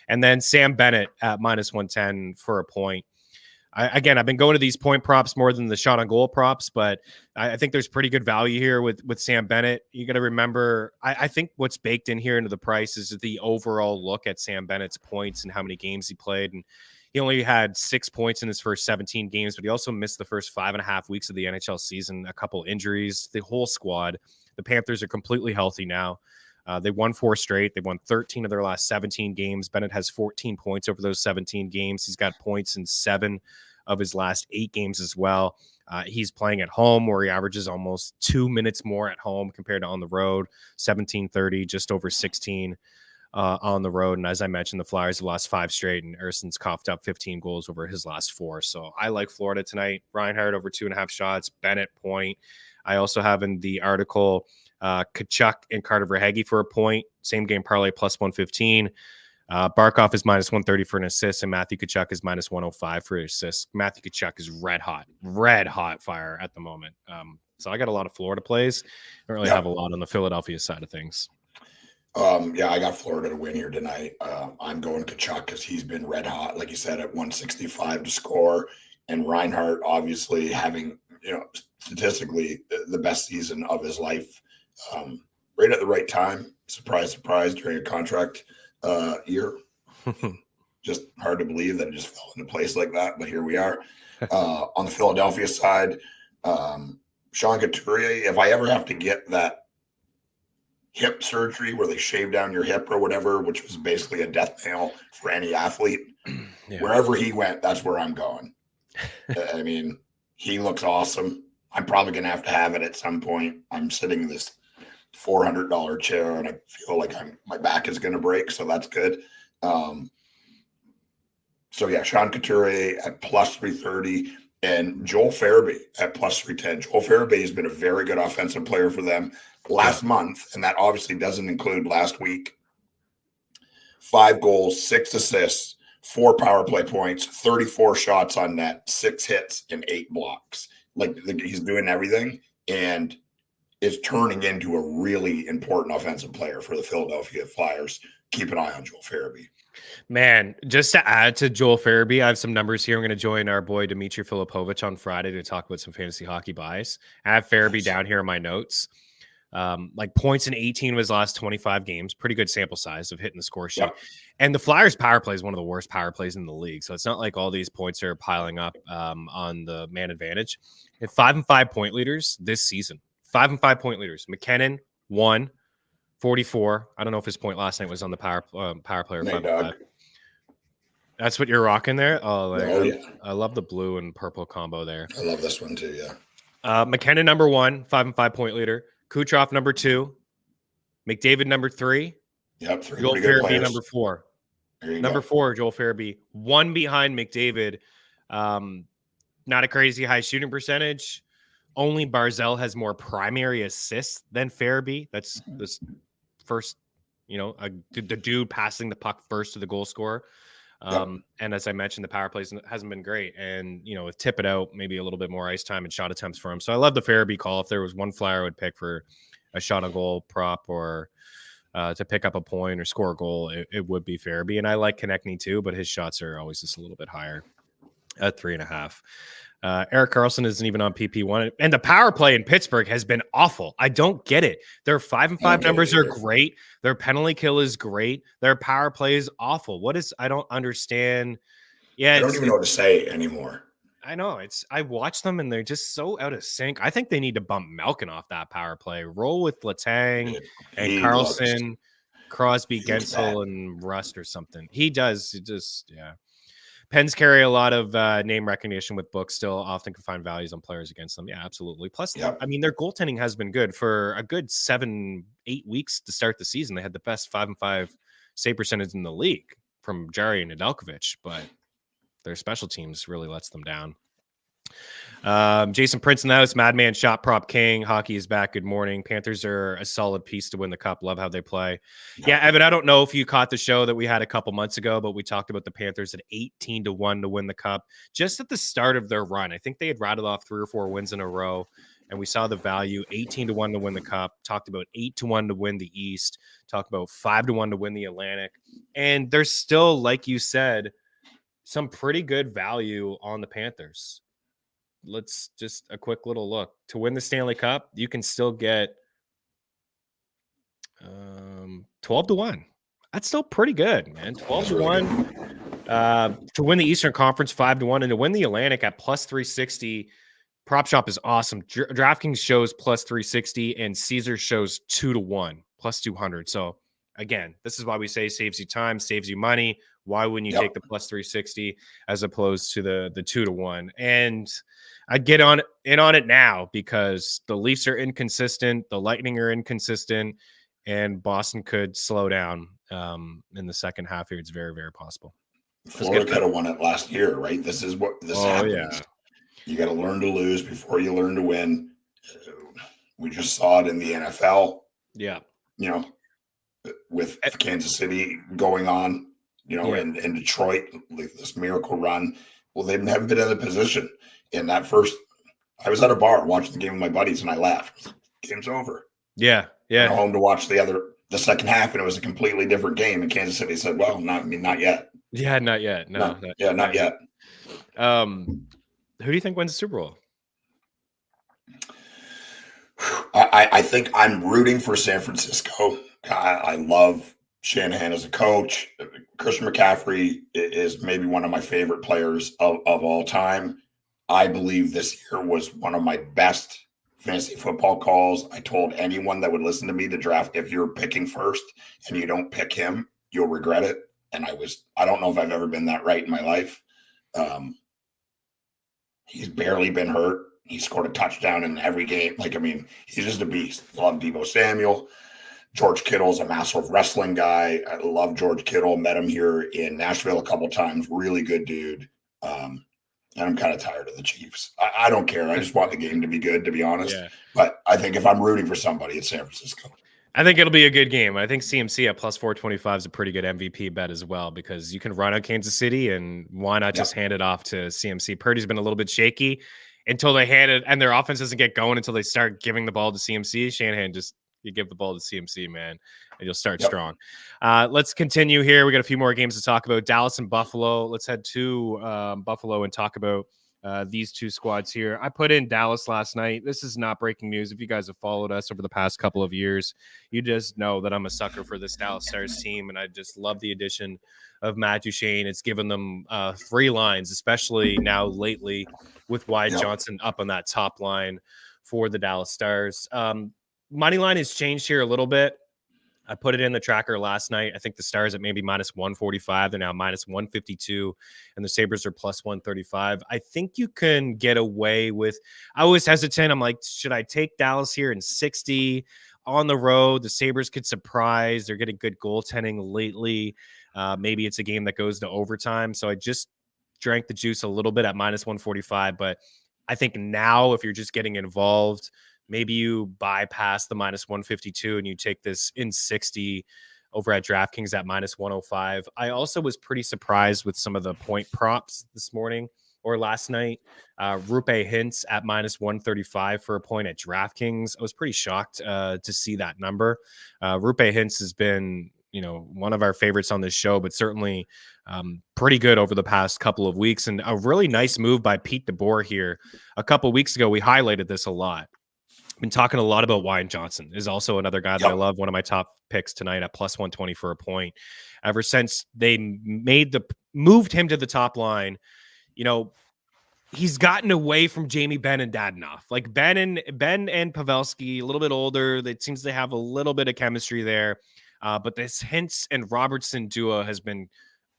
And then Sam Bennett at minus 110 for a point. I've been going to these point props more than the shot on goal props, but I think there's pretty good value here with Sam Bennett. You got to remember, I think what's baked in here into the price is the overall look at Sam Bennett's points and how many games he played. And he only had 6 points in his first 17 games, but he also missed the first 5.5 weeks of the NHL season, a couple injuries, the whole squad. The Panthers are completely healthy now. They won 4 straight. They won 13 of their last 17 games. Bennett has 14 points over those 17 games. He's got points in 7 of his last 8 games as well. He's playing at home, where he averages almost 2 minutes more at home compared to on the road. 17:30, just over 16 on the road. And as I mentioned, the Flyers have lost 5 straight, and Erson's coughed up 15 goals over his last 4. So I like Florida tonight. Reinhart over 2.5 shots. Bennett point. I also have in the article Kachuk and Carter Verhaeghe for a point. Same game parlay plus 115. Barkov is minus 130 for an assist, and Matthew Kachuk is minus 105 for an assist. Matthew Kachuk is red hot fire at the moment. So I got a lot of Florida plays. I don't really have a lot on the Philadelphia side of things. I got Florida to win here tonight. I'm going Kachuk because he's been red hot, like you said, at 165 to score. And Reinhart, obviously, having, statistically the best season of his life, right at the right time. Surprise, surprise, during a contract year. Just hard to believe that it just fell into place like that, but here we are. On the Philadelphia side, Sean Couturier, if I ever have to get that hip surgery where they shave down your hip or whatever, which was basically a death knell for any athlete, wherever he went, that's where I'm going. I mean, he looks awesome. I'm probably going to have it at some point. I'm sitting in this $400 chair, and I feel like my back is going to break, so that's good. So yeah, Sean Couturier at plus 330 and Joel Farabee at plus 310. Joel Farabee has been a very good offensive player for them last month, and that obviously doesn't include last week. 5 goals, 6 assists, 4 power play points, 34 shots on net, 6 hits, and 8 blocks. Like he's doing everything and is turning into a really important offensive player for the Philadelphia Flyers. Keep an eye on Joel Farabee. Man, just to add to Joel Farabee, I have some numbers here. I'm going to join our boy Dmitry Filipovich on Friday to talk about some fantasy hockey buys. I have Farabee down here in my notes. Like points in 18 of his last 25 games. Pretty good sample size of hitting the score sheet. Yep. And the Flyers power play is one of the worst power plays in the league. So it's not like all these points are piling up on the man advantage. At 5 and 5 point leaders this season. 5 and 5 point leaders. McKinnon, 1, 44. I don't know if his point last night was on the power play or 5 and 5. That's what you're rocking there? Oh, yeah. I love the blue and purple combo there. I love this one too, yeah. McKinnon, number 1, 5 and 5 point leader. Kucherov, number 2. McDavid, number 3. Yep, 3 Joel Farabee, number 4. Number 4, Joel Farabee. 1 behind McDavid. Not a crazy high shooting percentage. Only Barzell has more primary assists than Farabee. That's this first, the dude passing the puck first to the goal scorer. And as I mentioned, the power play hasn't been great. And, with tip it out, maybe a little bit more ice time and shot attempts for him. So I love the Farabee call. If there was one Flyer I would pick for a shot on goal prop or to pick up a point or score a goal, it would be Farabee. And I like Konechny too, but his shots are always just a little bit higher at 3.5. Erik Karlsson isn't even on PP1. And the power play in Pittsburgh has been awful. I don't get it. Their 5 and 5 numbers are great. Their penalty kill is great. Their power play is awful. I don't understand. Yeah, I don't even know what to say anymore. I know. I watch them and they're just so out of sync. I think they need to bump Malkin off that power play. Roll with Letang and Karlsson, Crosby, Gensel, and Rust or something. He does. Yeah. Pens carry a lot of name recognition with books, still often can find values on players against them. Yeah, absolutely. Plus, I mean, their goaltending has been good for a good 7-8 weeks to start the season. They had the best 5 and 5 save percentage in the league from Jari and Nedeljkovic, but their special teams really lets them down. Jason Prince in the house, Madman Shot Prop King. Hockey is back. Good morning. Panthers are a solid piece to win the cup. Love how they play. Yeah, Evan, I don't know if you caught the show that we had a couple months ago, but we talked about the Panthers at 18-1 to win the cup just at the start of their run. I think they had rattled off 3 or 4 wins in a row, and we saw the value 18-1 to win the cup. Talked about 8-1 to win the East. Talked about 5-1 to win the Atlantic. And there's still, like you said, some pretty good value on the Panthers. Let's just a quick little look. To win the Stanley Cup, you can still get 12-1. That's still pretty good, man. 12-1. To win the Eastern Conference, 5-1, and to win the Atlantic at plus 360. Prop Shop is awesome. DraftKings shows plus 360, and Caesar shows 2-1, plus 200. So again, this is why we say saves you time, saves you money. Why wouldn't you take the plus 360 as opposed to the 2-1? And I'd get on it now because the Leafs are inconsistent, the Lightning are inconsistent, and Boston could slow down in the second half here. It's very, very possible. Florida could have won it last year, right? This is what happens. Yeah. You got to learn to lose before you learn to win. We just saw it in the NFL. Yeah. With Kansas City going on, and Detroit, like this miracle run. Well, they haven't been in a position. In that first, I was at a bar watching the game with my buddies, and I left. Game's over. Yeah. I went home to watch the second half, and it was a completely different game. And Kansas City said, "Well, not yet." Yeah, not yet. No, not yet. Who do you think wins the Super Bowl? I think I'm rooting for San Francisco. I love Shanahan as a coach. Christian McCaffrey is maybe one of my favorite players of all time. I believe this year was one of my best fantasy football calls. I told anyone that would listen to me to draft, if you're picking first and you don't pick him, you'll regret it. And I don't know if I've ever been that right in my life. He's barely been hurt. He scored a touchdown in every game. He's just a beast. Love Deebo Samuel. George Kittle's a massive wrestling guy. I love George Kittle. Met him here in Nashville a couple times. Really good dude. And I'm kind of tired of the Chiefs. I don't care. I just want the game to be good, to be honest. Yeah. But I think if I'm rooting for somebody, it's San Francisco. I think it'll be a good game. I think CMC at plus 425 is a pretty good MVP bet as well, because you can run on Kansas City, and why not just hand it off to CMC? Purdy's been a little bit shaky until they hand it, and their offense doesn't get going until they start giving the ball to CMC. Shanahan, just you give the ball to CMC, man, and you'll start strong. Let's continue here. We got a few more games to talk about. Dallas and Buffalo. Let's head to Buffalo and talk about these two squads here. I put in Dallas last night. This is not breaking news. If you guys have followed us over the past couple of years, you just know that I'm a sucker for this Dallas Stars team, and I just love the addition of Matt Duchene. It's given them 3 lines, especially now lately with Wyatt Johnson up on that top line for the Dallas Stars. Money line has changed here a little bit. I put it in the tracker last night. I think the Stars at maybe minus 145. They're now minus 152, and the Sabres are plus 135. I think you can get away with. I was hesitant. I'm like, should I take Dallas here in 60 on the road? The Sabres could surprise. They're getting good goaltending lately. Maybe it's a game that goes to overtime. So I just drank the juice a little bit at minus 145. But I think now, if you're just getting involved, maybe you bypass the minus 152 and you take this in 60 over at DraftKings at minus 105. I also was pretty surprised with some of the point props this morning or last night. Rupe Hintz at minus 135 for a point at DraftKings. I was pretty shocked to see that number. Rupe Hintz has been, one of our favorites on this show, but certainly pretty good over the past couple of weeks. And a really nice move by Pete DeBoer here. A couple of weeks ago, we highlighted this a lot. Been talking a lot about Wyatt Johnson. Is also another guy that I love. One of my top picks tonight at plus 120 for a point. Ever since they moved him to the top line, he's gotten away from Jamie Benn and Dadonov. Like Ben and Pavelski, a little bit older. It seems they have a little bit of chemistry there. But this Hintz and Robertson duo has been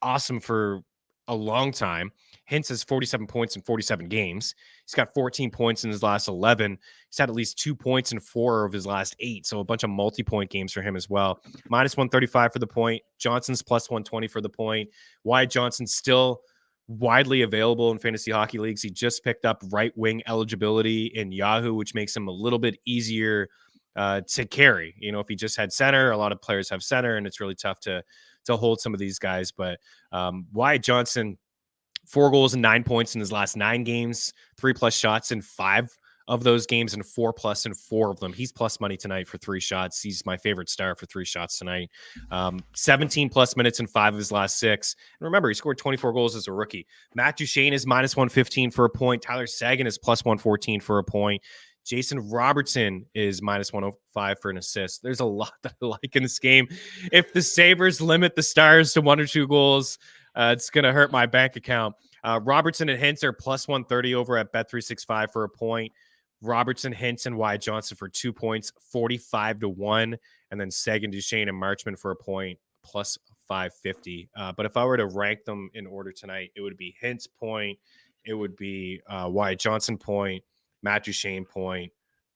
awesome for a long time. Hintz has 47 points in 47 games. He's got 14 points in his last 11. He's had at least 2 points in 4 of his last 8. So a bunch of multi-point games for him as well. Minus 135 for the point. Johnson's plus 120 for the point. Wyatt Johnson's still widely available in fantasy hockey leagues. He just picked up right wing eligibility in Yahoo, which makes him a little bit easier to carry. If he just had center, a lot of players have center, and it's really tough to hold some of these guys. But Wyatt Johnson, 4 goals and 9 points in his last 9 games, 3+ shots in 5 of those games, and 4+ in 4 of them. He's plus money tonight for 3 shots. He's my favorite star for 3 shots tonight. 17+ minutes in 5 of his last 6. And remember, he scored 24 goals as a rookie. Matt Duchene is minus 115 for a point. Tyler Seguin is plus 114 for a point. Jason Robertson is minus 105 for an assist. There's a lot that I like in this game. If the Sabres limit the Stars to 1 or 2 goals, it's going to hurt my bank account. Robertson and Hintz are plus 130 over at Bet365 for a point. Robertson, Hintz, and Wyatt Johnson for 2 points, 45-1. And then Seguin, Duchene, and Marchman for a point, plus 550. But if I were to rank them in order tonight, it would be Hintz point. It would be Wyatt Johnson point, Matt Duchene point,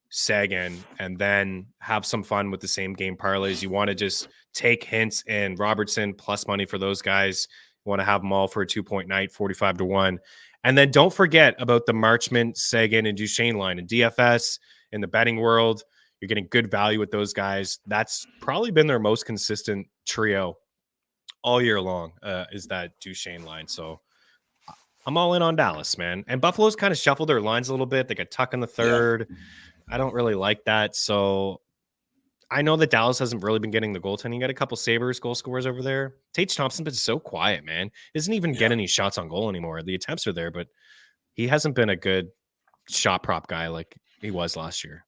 Seguin, and then have some fun with the same game parlays. You want to just take Hintz and Robertson plus money for those guys. You want to have them all for a 2-point night, 45-1. And then don't forget about the Marchman, Seguin, and Duchene line. In DFS, in the betting world, you're getting good value with those guys. That's probably been their most consistent trio all year long, is that Duchene line. So I'm all in on Dallas, man. And Buffalo's kind of shuffled their lines a little bit. They got Tuck in the third. Yeah. I don't really like that. So I know that Dallas hasn't really been getting the goaltending. You got a couple Sabres goal scorers over there. Tage Thompson's been so quiet, man. He doesn't even get any shots on goal anymore. The attempts are there, but he hasn't been a good shot prop guy like he was last year.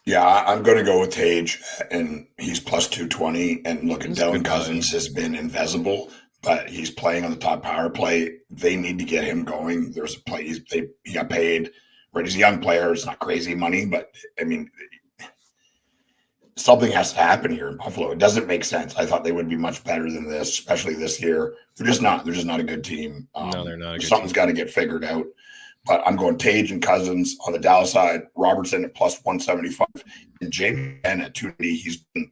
Yeah, I'm going to go with Tage, and he's plus 220. And look, Dylan Cousins has been invisible, but he's playing on the top power play. They need to get him going. There's a play. He got paid. Right, he's a young player. It's not crazy money, but I mean, something has to happen here in Buffalo. It doesn't make sense. I thought they would be much better than this, especially this year. They're just not a good team. No, they're not. Something's got to get figured out. But I'm going Tage and Cousins on the Dallas side, Robertson at plus 175, and Jamie Benn at 280. He's been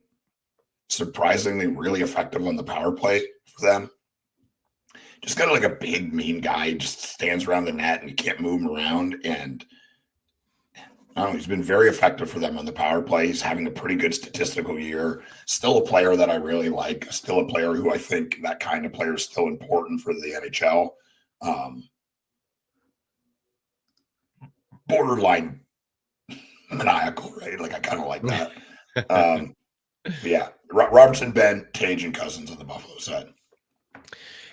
surprisingly really effective on the power play for them. Just kind of like a big, mean guy, just stands around the net and you can't move him around. And I don't know, he's been very effective for them on the power play. He's having a pretty good statistical year. Still a player that I really like. Still a player who I think that kind of player is still important for the NHL. Borderline maniacal, right? Like I kind of like that. Yeah, Robertson, Ben, Tage, and Cousins on the Buffalo side.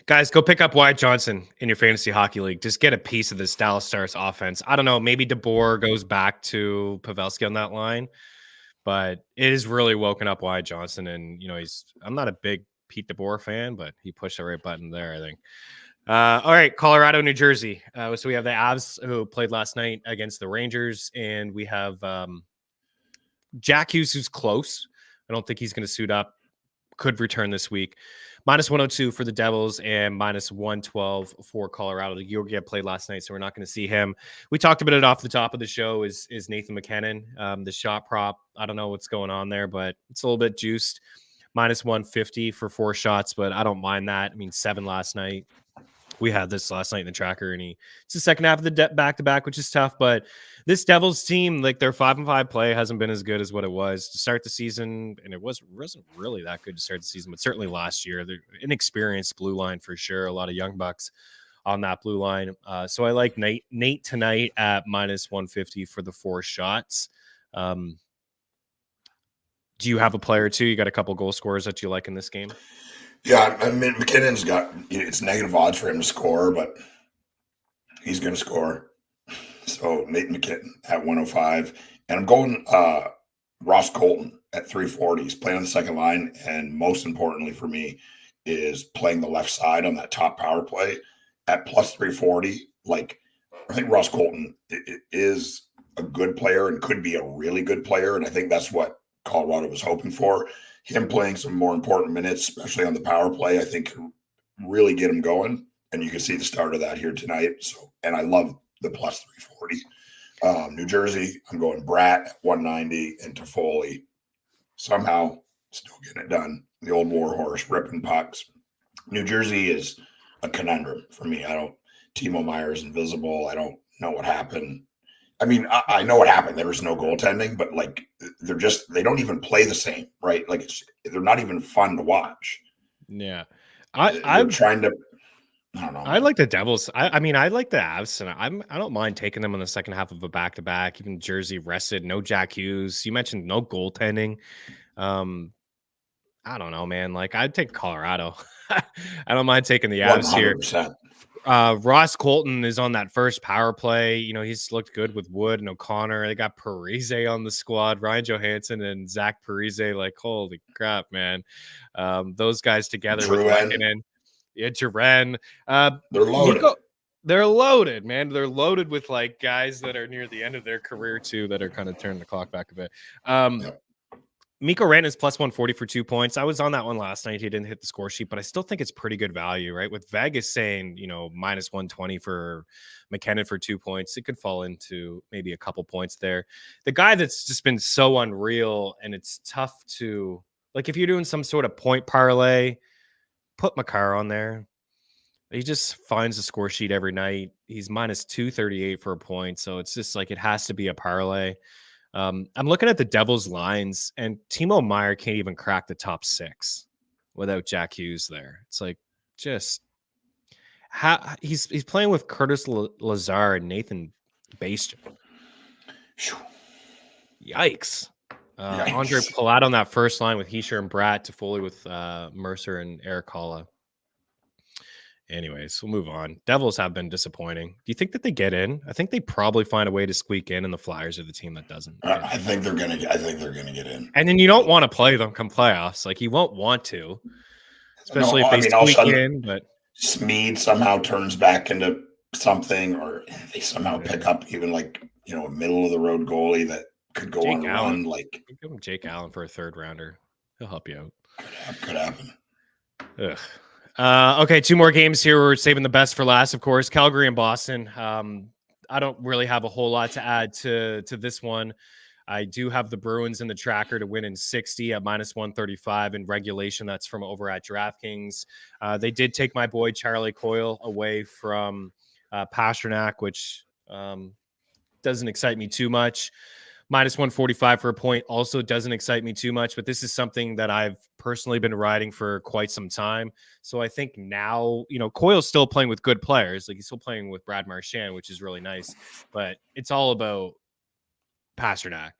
Guys, go pick up Wyatt Johnson in your fantasy hockey league. Just get a piece of this Dallas Stars offense. I don't know. Maybe DeBoer goes back to Pavelski on that line, but it has really woken up Wyatt Johnson. And, I'm not a big Pete DeBoer fan, but he pushed the right button there, I think. All right, Colorado, New Jersey. So we have the Avs who played last night against the Rangers, and we have Jack Hughes, who's close. I don't think he's going to suit up. Could return this week. -102 for the Devils and -112 for Colorado. The Georgia played last night, so we're not going to see him. We talked about it off the top of the show. Is Nathan McKinnon, the shot prop? I don't know what's going on there, but it's a little bit juiced. -150 for 4 shots, but I don't mind that. I mean, 7 last night. We had this last night in the tracker, and it's the second half of the back-to-back, which is tough. But this Devils team, like their 5-5 play hasn't been as good as what it was to start the season, and it wasn't really that good to start the season, but certainly last year. They're inexperienced blue line for sure. A lot of young bucks on that blue line. So I like Nate tonight at -150 for the 4 shots. Do you have a player too? You got a couple goal scorers that you like in this game? Yeah, I mean, McKinnon's got, it's negative odds for him to score, but he's going to score. So Nate McKinnon at 105. And I'm going Ross Colton at 340. He's playing on the second line. And most importantly for me is playing the left side on that top power play at +340. Like, I think Ross Colton is a good player and could be a really good player. And I think that's what Colorado was hoping for. Him playing some more important minutes, especially on the power play, I think can really get him going. And you can see the start of that here tonight. So, and I love the +340. New Jersey, I'm going Bratt at 190 and Toffoli. Somehow still getting it done. The old war horse ripping pucks. New Jersey is a conundrum for me. Timo Meier's invisible. I don't know what happened. I mean, I know what happened. There was no goaltending, but like they don't even play the same, right? Like they're not even fun to watch. Yeah. I'm trying to, I don't know. I like the Devils. I mean, I like the Avs, and I don't mind taking them in the second half of a back-to-back. Even Jersey rested, no Jack Hughes. You mentioned no goaltending. I don't know, man. Like I'd take Colorado. I don't mind taking the Avs 100%. Here. Ross Colton is on that first power play. He's looked good with Wood and O'Connor. They got Parise on the squad, Ryan Johansson and Zach Parise. Like, holy crap, man. Those guys together with Lehkonen. Yeah, Duren. They're loaded. They're loaded, man. They're loaded with like guys that are near the end of their career too, that are kind of turning the clock back a bit. Yep. Mikko Rantanen is +140 for 2 points. I was on that one last night. He didn't hit the score sheet, but I still think it's pretty good value, right? With Vegas saying, -120 for McKinnon for 2 points, it could fall into maybe a couple points there. The guy that's just been so unreal, and it's tough to, like, if you're doing some sort of point parlay, put Makar on there. He just finds the score sheet every night. He's -238 for a point. So it's just like, it has to be a parlay. I'm looking at the Devils lines, and Timo Meier can't even crack the top 6 without Jack Hughes there. It's like, just how he's playing with Curtis Lazar and Nathan Bastian. Yikes. Andre Palat on that first line with Hischier and Bratt, Toffoli with Mercer and Eric Halla. Anyways, we'll move on. Devils have been disappointing. Do you think that they get in? I think they probably find a way to squeak in, and the Flyers are the team that doesn't. I think they're gonna get in. And then you don't want to play them come playoffs. Like, you won't want to, especially if they squeak in. But Smead somehow turns back into something, or they somehow pick up even like a middle of the road goalie that could go on a run. Like, give him Jake Allen for a 3rd rounder. He'll help you out. Could happen. Ugh. Okay, 2 more games here. We're saving the best for last, of course. Calgary and Boston. I don't really have a whole lot to add to this one. I do have the Bruins in the tracker to win in 60 at -135 in regulation. That's from over at DraftKings. They did take my boy Charlie Coyle away from Pasternak, which doesn't excite me too much. -145 for a point also doesn't excite me too much, but this is something that I've personally been riding for quite some time. So I think now, Coyle's still playing with good players. Like, he's still playing with Brad Marchand, which is really nice, but it's all about Pasternak.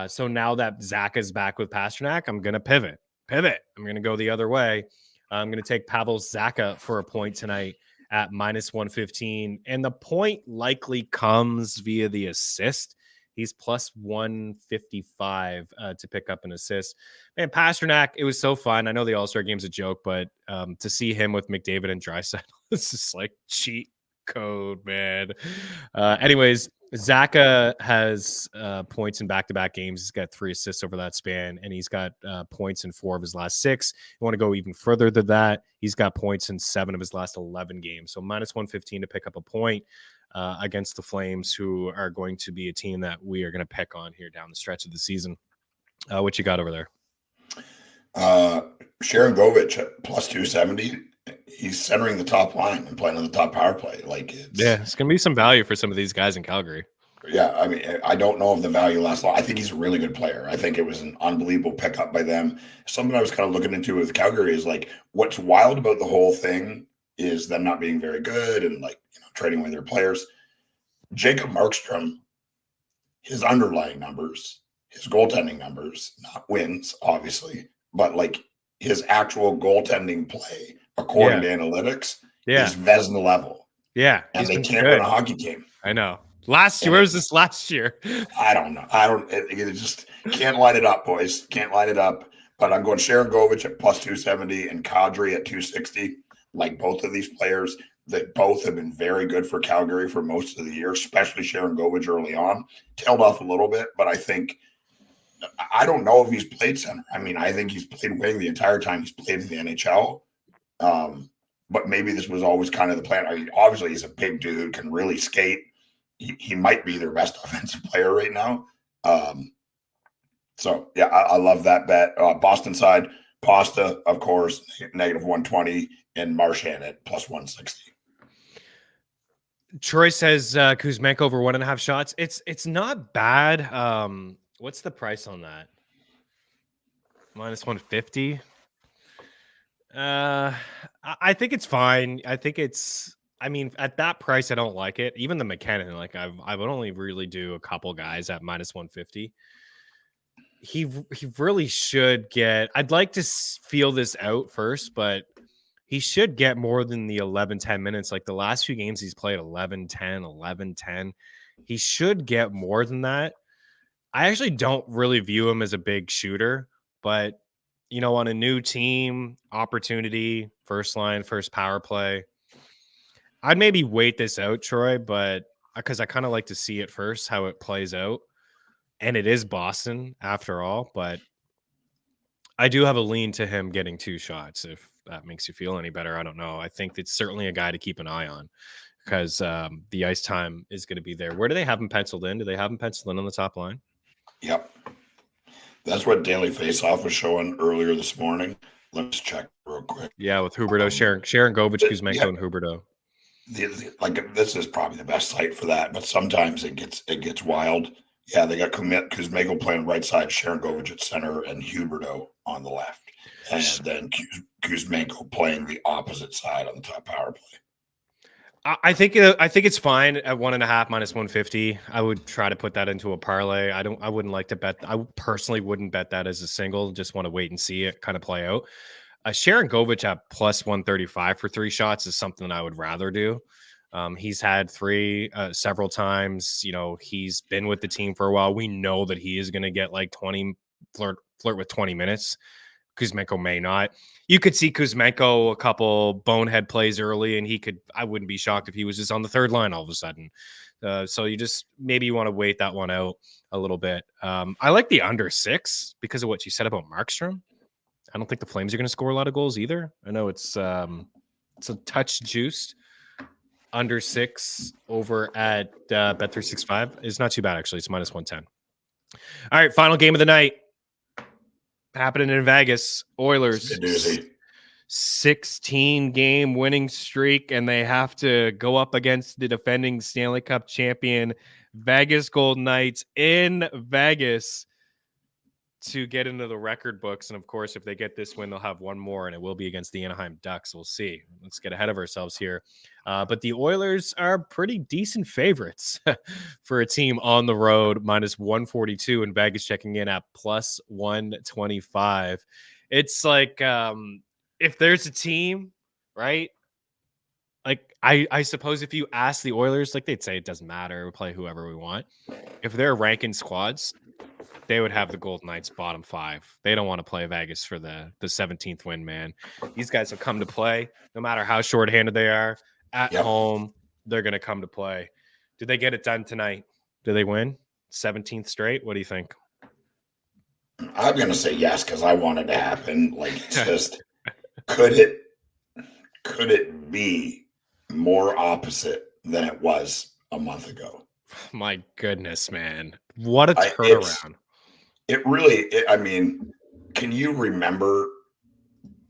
So now that Zach is back with Pasternak, I'm going to pivot. I'm going to go the other way. I'm going to take Pavel Zacha for a point tonight at -115. And the point likely comes via the assist. He's +155 to pick up an assist. Man, Pasternak, it was so fun. I know the All-Star game's a joke, but to see him with McDavid and Draisaitl, it's just like cheat code, man. Anyways, Zacha has points in back-to-back games. He's got 3 assists over that span, and he's got points in 4 of his last 6. You want to go even further than that, he's got points in 7 of his last 11 games. So -115 to pick up a point against the Flames, who are going to be a team that we are going to pick on here down the stretch of the season. What you got over there? Sharon Govich at +270. He's centering the top line and playing on the top power play. It's going to be some value for some of these guys in Calgary. Yeah, I mean, I don't know if the value lasts long. I think he's a really good player. I think it was an unbelievable pickup by them. Something I was kind of looking into with Calgary is what's wild about the whole thing is them not being very good and trading away their players. Jacob Markstrom, his underlying numbers, his goaltending numbers, not wins, obviously, but his actual goaltending play, according to analytics, is Vezina level. Yeah. And they can't win a hockey game. I know. Last year, where was this last year? I don't know. It just can't light it up, boys. Can't light it up. But I'm going Sharon Govich at +270 and Kadri at 260. Like both of these players, that both have been very good for Calgary for most of the year, especially Sharon Govich early on. Tailed off a little bit, but I don't know if he's played center. I mean, I think he's played wing the entire time he's played in the NHL. But maybe this was always kind of the plan. I mean, obviously, he's a big dude, can really skate. He might be their best offensive player right now. So, yeah, I love that bet. Boston side, Pasta, of course, -120, and Marchand at +160. Troy says Kuzmenko over 1.5 shots. It's not bad. What's the price on that? -150. I think it's fine. I mean, at that price, I don't like it. Even the McKinnon, I would only really do a couple guys at -150. He really should get. I'd like to feel this out first, but he should get more than the 11-10 minutes. Like the last few games, he's played 11-10, 11-10. He should get more than that. I actually don't really view him as a big shooter, but on a new team, opportunity, first line, first power play, I'd maybe wait this out, Troy, but because I kind of like to see it first, how it plays out. And it is Boston after all, but I do have a lean to him getting 2 shots. If that makes you feel any better, I don't know. I think it's certainly a guy to keep an eye on because the ice time is going to be there. Where do they have him penciled in? Do they have him penciled in on the top line? Yep. That's what Daily Faceoff was showing earlier this morning. Let's check real quick. Yeah, with Huberdeau, Sharon Govich, Kuzmenko, and Huberdeau. This is probably the best site for that, but sometimes it gets wild. Yeah, they got Kuzmenko playing right side, Sharon Govich at center, and Huberdeau on the left, and then Kuzmenko playing the opposite side on the top power play. I think it's fine at 1.5 -150. I would try to put that into a parlay. I wouldn't like to bet. I personally wouldn't bet that as a single. Just want to wait and see it kind of play out. Sharon Govich at +135 for 3 shots is something that I would rather do. He's had 3 several times. He's been with the team for a while. We know that he is going to get 20, flirt with 20 minutes. Kuzmenko may not. You could see Kuzmenko a couple bonehead plays early, and I wouldn't be shocked if he was just on the third line all of a sudden. So you want to wait that one out a little bit. I like the under 6 because of what you said about Markstrom. I don't think the Flames are going to score a lot of goals either. I know it's a touch juiced. Under 6 over at Bet365 is not too bad, actually. It's -110. All right, final game of the night happening in Vegas. Oilers 16-game winning streak, and they have to go up against the defending Stanley Cup champion Vegas Golden Knights in Vegas to get into the record books. And of course, if they get this win, they'll have one more, and it will be against the Anaheim Ducks. We'll see. Let's get ahead of ourselves here. But the Oilers are pretty decent favorites for a team on the road, minus 142, and Vegas checking in at plus 125. It's like if there's a team, right? Like I suppose if you ask the Oilers, like they'd say it doesn't matter, we'll play whoever we want. If they're ranking squads, they would have the Golden Knights bottom 5. They don't want to play Vegas for the 17th win, man. These guys have come to play, no matter how shorthanded they are at home. They're going to come to play. Do they get it done tonight? Do they win 17th straight? What do you think? I'm going to say yes, because I want it to happen. Like, it's just, could it be more opposite than it was a month ago? My goodness, man. What a turnaround. I mean, can you remember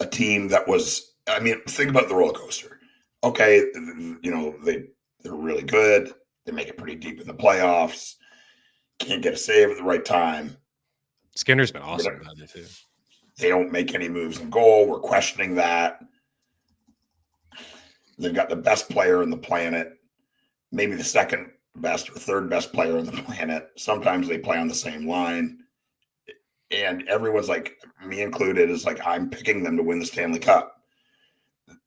a team that was, I mean, think about the roller coaster. Okay, you know, they're really good. They make it pretty deep in the playoffs. Can't get a save at the right time. Skinner's been awesome about it too. They don't make any moves in goal. We're questioning that. They've got the best player on the planet, maybe the second best or third best player on the planet. Sometimes they play on the same line. And everyone's like, me included, is like, I'm picking them to win the Stanley Cup.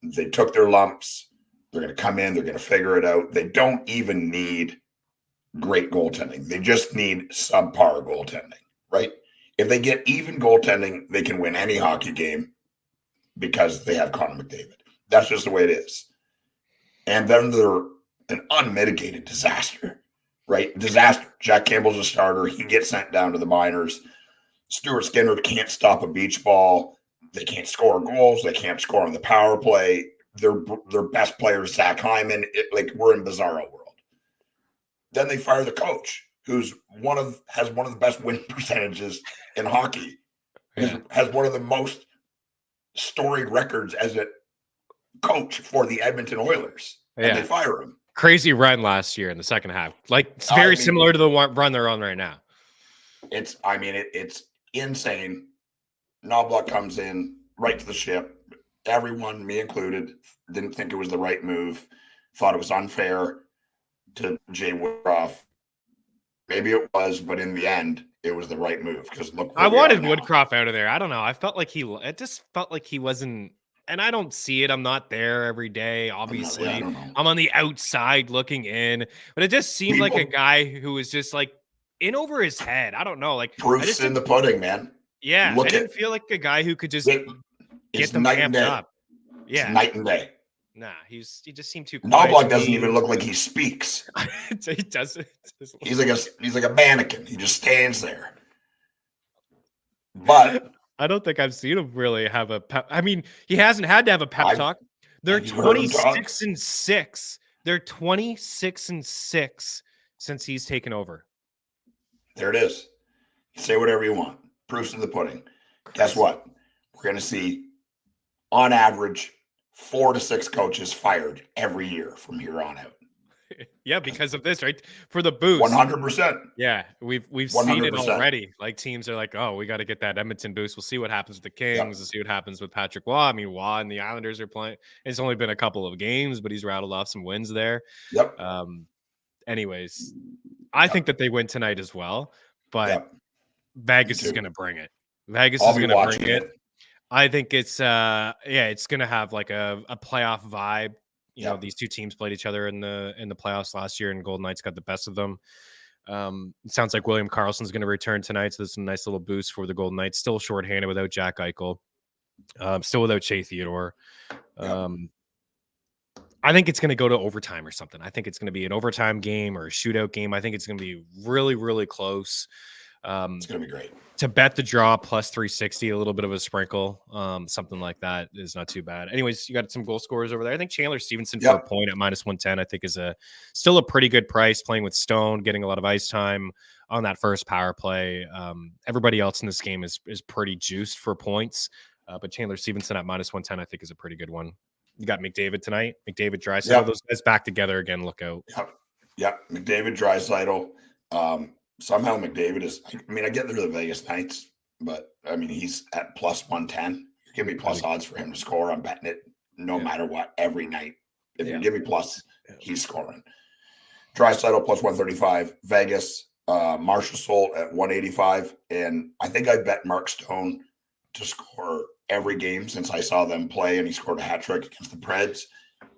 They took their lumps. They're going to come in. They're going to figure it out. They don't even need great goaltending. They just need subpar goaltending, right? If they get even goaltending, they can win any hockey game because they have Connor McDavid. That's just the way it is. And then they're an unmitigated disaster, right? Disaster. Jack Campbell's a starter. He gets sent down to the minors. Stuart Skinner can't stop a beach ball. They can't score goals. They can't score on the power play. Their best player is Zach Hyman. Like, we're in bizarro world. Then they fire the coach, who's has one of the best win percentages in hockey. Has one of the most storied records as a coach for the Edmonton Oilers. And they fire him. Crazy run last year in the second half. Like, it's very similar to the run they're on right now. It's insane. Knobloch comes in, right to the ship. Everyone, me included, didn't think it was the right move. Thought it was unfair to Jay Woodcroft. Maybe it was, but in the end, it was the right move. Because look, I wanted Woodcroft out of there. I don't know. I felt like it just felt like he wasn't. And I don't see it. I'm not there every day, obviously. I'm on the outside looking in. But it just seemed like a guy who was just like in over his head. I don't know. Like, proof's in the pudding, man. Yeah. I didn't feel like a guy who could just get them amped up. Yeah. It's night and day. Nah, he just seemed too quiet. Knobloch doesn't even look like he speaks. He doesn't. He's like a mannequin. He just stands there. But I don't think I've seen him really have a pep. I mean, he hasn't had to have a pep talk. They're 26-6. They're 26-6 since he's taken over. There it is. Say whatever you want. Proof's in the pudding. Guess what? We're going to see, on average, 4 to 6 coaches fired every year from here on out. Yeah, because of this, right? For the boost. 100%. Yeah, we've 100%. Seen it already. Like, teams are like, oh, we got to get that Edmonton boost. We'll see what happens with the Kings. We'll see what happens with Patrick Waugh. I mean, Waugh and the Islanders are playing. It's only been a couple of games, but he's rattled off some wins there. Yep. Anyways, I think that they win tonight as well, but Vegas is going to bring it. Vegas is going to bring it. I think it's it's going to have like a playoff vibe. You know, these two teams played each other in the playoffs last year, and Golden Knights got the best of them. It sounds like William Karlsson's going to return tonight, so there's a nice little boost for the Golden Knights. Still shorthanded without Jack Eichel, still without Shea Theodore. I think it's going to go to overtime or something. I think it's going to be an overtime game or a shootout game. I think it's going to be really, really close. It's going to be great. To bet the draw plus 360, a little bit of a sprinkle, something like that is not too bad. Anyways, you got some goal scorers over there. I think Chandler Stevenson for a point at minus 110, I think is still a pretty good price, playing with Stone, getting a lot of ice time on that first power play. Everybody else in this game is pretty juiced for points, but Chandler Stevenson at minus 110, I think is a pretty good one. You got McDavid tonight, McDavid, Draisaitl, those guys back together again. Look out. Yep. McDavid, Draisaitl. Somehow McDavid is, I mean, I get through the Vegas Knights, but I mean, he's at plus 110. You give me plus odds for him to score. I'm betting it no matter what every night. If you give me plus, he's scoring. Draisaitl plus 135. Vegas, Marshall Solt at 185. And I think I bet Mark Stone to score every game since I saw them play, and he scored a hat trick against the Preds.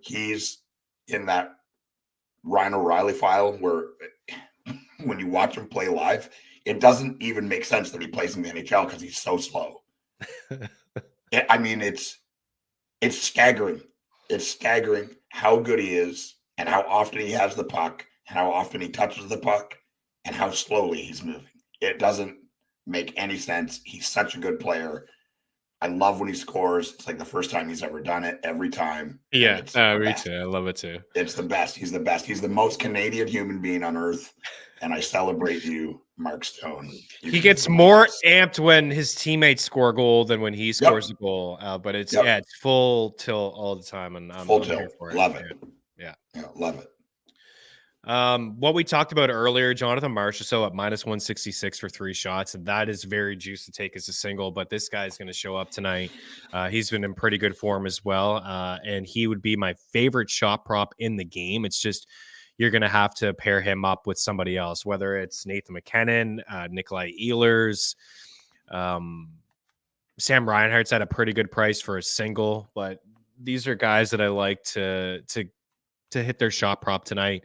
He's in that Ryan O'Reilly file where when you watch him play live, it doesn't even make sense that he plays in the NHL because he's so slow. I mean, it's staggering. It's staggering how good he is and how often he has the puck and how often he touches the puck and how slowly he's moving. It doesn't make any sense. He's such a good player. I love when he scores. It's like the first time he's ever done it every time. Yeah, me too. I love it too. It's the best. He's the best. He's the most Canadian human being on earth. And I celebrate you, Mark Stone. He gets more amped when his teammates score a goal than when he scores a goal. But it's it's full tilt all the time, and I'm here for it. Love it. Yeah, love it. What we talked about earlier, Jonathan Marchessault at minus 166 for 3 shots, and that is very juicy to take as a single. But this guy's going to show up tonight. He's been in pretty good form as well, and he would be my favorite shot prop in the game. It's just you're going to have to pair him up with somebody else, whether it's Nathan McKinnon, Nikolai Ehlers. Sam Reinhart's at a pretty good price for a single, but these are guys that I like to hit their shot prop tonight.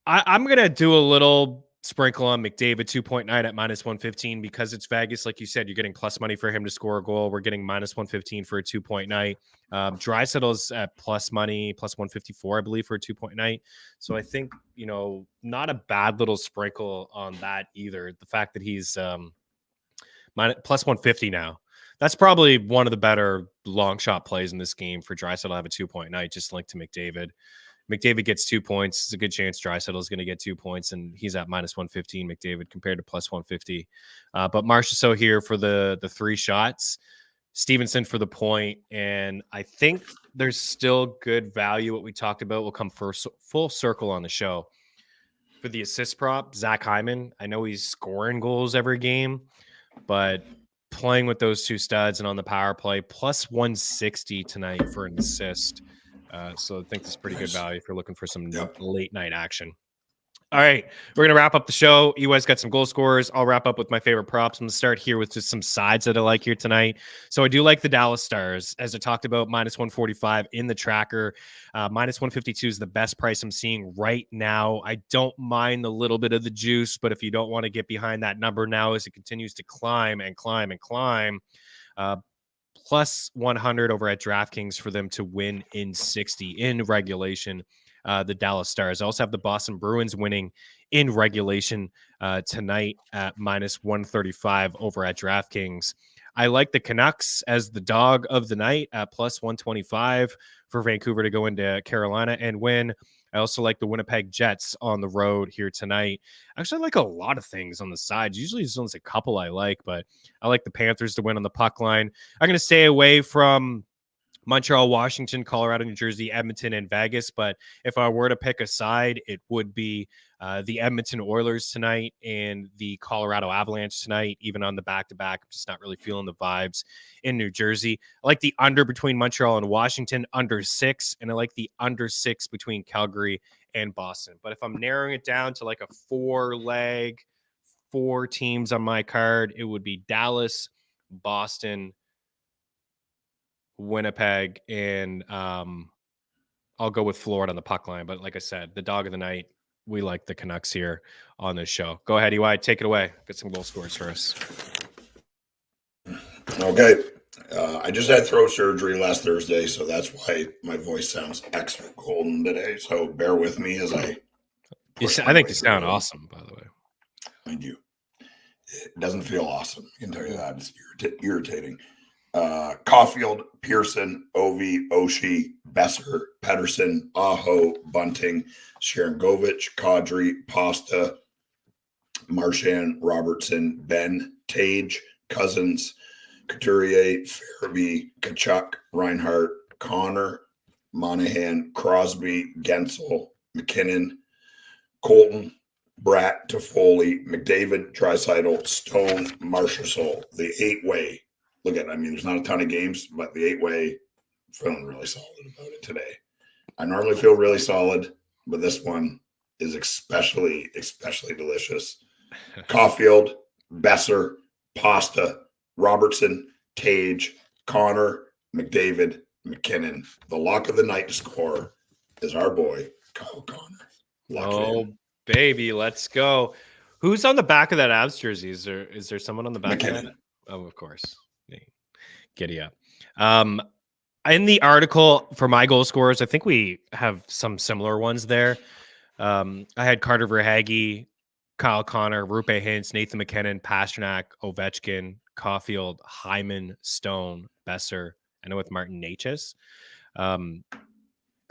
I'm going to do a little sprinkle on McDavid 2.9 at minus 115 because it's Vegas. Like you said, you're getting plus money for him to score a goal. We're getting minus 115 for a 2-point night. Draisaitl's at plus money, plus 154, I believe, for a 2-point night. So I think, not a bad little sprinkle on that either. The fact that he's plus 150 now. That's probably one of the better long shot plays in this game for Draisaitl to have a 2-point night, just linked to McDavid. McDavid gets 2 points. It's a good chance Draisaitl is going to get 2 points, and he's at minus 115, McDavid, compared to plus 150. But Marchessault here for the 3 shots, Stevenson for the point, and I think there's still good value. What we talked about will come first, full circle on the show. For the assist prop, Zach Hyman, I know he's scoring goals every game, but playing with those 2 studs and on the power play, plus 160 tonight for an assist. So I think that's pretty good value if you're looking for some late night action. All right, we're going to wrap up the show. EY's got some goal scorers. I'll wrap up with my favorite props. I'm going to start here with just some sides that I like here tonight. So I do like the Dallas Stars, as I talked about, minus 145 in the tracker. Minus 152 is the best price I'm seeing right now. I don't mind the little bit of the juice, but if you don't want to get behind that number now as it continues to climb and climb and climb, plus 100 over at DraftKings for them to win in 60 in regulation. The Dallas Stars. I also have the Boston Bruins winning in regulation tonight at minus 135 over at DraftKings. I like the Canucks as the dog of the night at plus 125 for Vancouver to go into Carolina and win. I also like the Winnipeg Jets on the road here tonight. Actually, I like a lot of things on the sides. Usually there's only a couple I like, but I like the Panthers to win on the puck line. I'm going to stay away from Montreal, Washington, Colorado, New Jersey, Edmonton, and Vegas. But if I were to pick a side, it would be the Edmonton Oilers tonight and the Colorado Avalanche tonight, even on the back-to-back. I'm just not really feeling the vibes in New Jersey. I like the under between Montreal and Washington, under 6, and I like the under 6 between Calgary and Boston. But if I'm narrowing it down to like a 4-leg, 4 teams on my card, it would be Dallas, Boston, Winnipeg, and I'll go with Florida on the puck line. But like I said, the dog of the night, we like the Canucks here on this show. Go ahead, EY, take it away. Get some goal scores for us. Okay. I just had throat surgery last Thursday, so that's why my voice sounds extra golden today. So bear with me as I think you sound awesome, by the way. Thank you. It doesn't feel awesome. I can tell you that. It's irritating. Caulfield, Pearson, Ovi, Oshie, Besser, Pedersen, Aho, Bunting, Sharangovich, Kadri, Pasta, Marchand, Robertson, Ben, Tage, Cousins, Couturier, Farabee, Kachuk, Reinhart, Connor, Monahan, Crosby, Gensel, McKinnon, Colton, Bratt, Toffoli, McDavid, Draisaitl, Stone, Marchessault, the 8-way. Look at it. I mean, there's not a ton of games, but the 8-way, feeling really solid about it today. I normally feel really solid, but this one is especially delicious. Caulfield, Besser, Pasta, Robertson, Tage, Connor, McDavid, McKinnon. The lock of the night to score is our boy, Kyle Connor. Baby, let's go. Who's on the back of that Avs jersey? Is there someone on the back McKinnon. of that? Oh, of course. Giddy up. In the article for my goal scorers, I think we have some similar ones there. I had Carter Verhaeghe, Kyle Connor, Rupe Hintz, Nathan McKinnon, Pastrnak, Ovechkin, Caulfield, Hyman, Stone, Besser. I know with Martin Necas.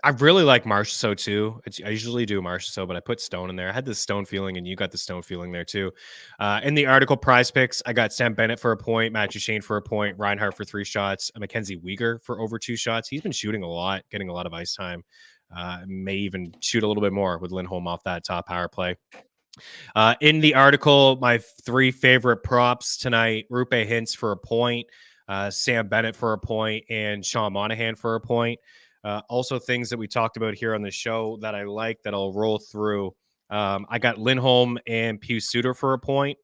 I really like Marchessault too. I usually do Marchessault, but I put Stone in there. I had this Stone feeling, and you got the Stone feeling there too. In the article, PrizePicks, I got Sam Bennett for a point, Matt Duchene for a point, Reinhart for 3 shots, Mackenzie Weegar for over 2 shots. He's been shooting a lot, getting a lot of ice time. May even shoot a little bit more with Lindholm off that top power play. In the article, my 3 favorite props tonight: Rupe Hintz for a point, Sam Bennett for a point, and Sean Monahan for a point. Also things that we talked about here on the show that I like that I'll roll through. I got Lindholm and Pius Suter for a point.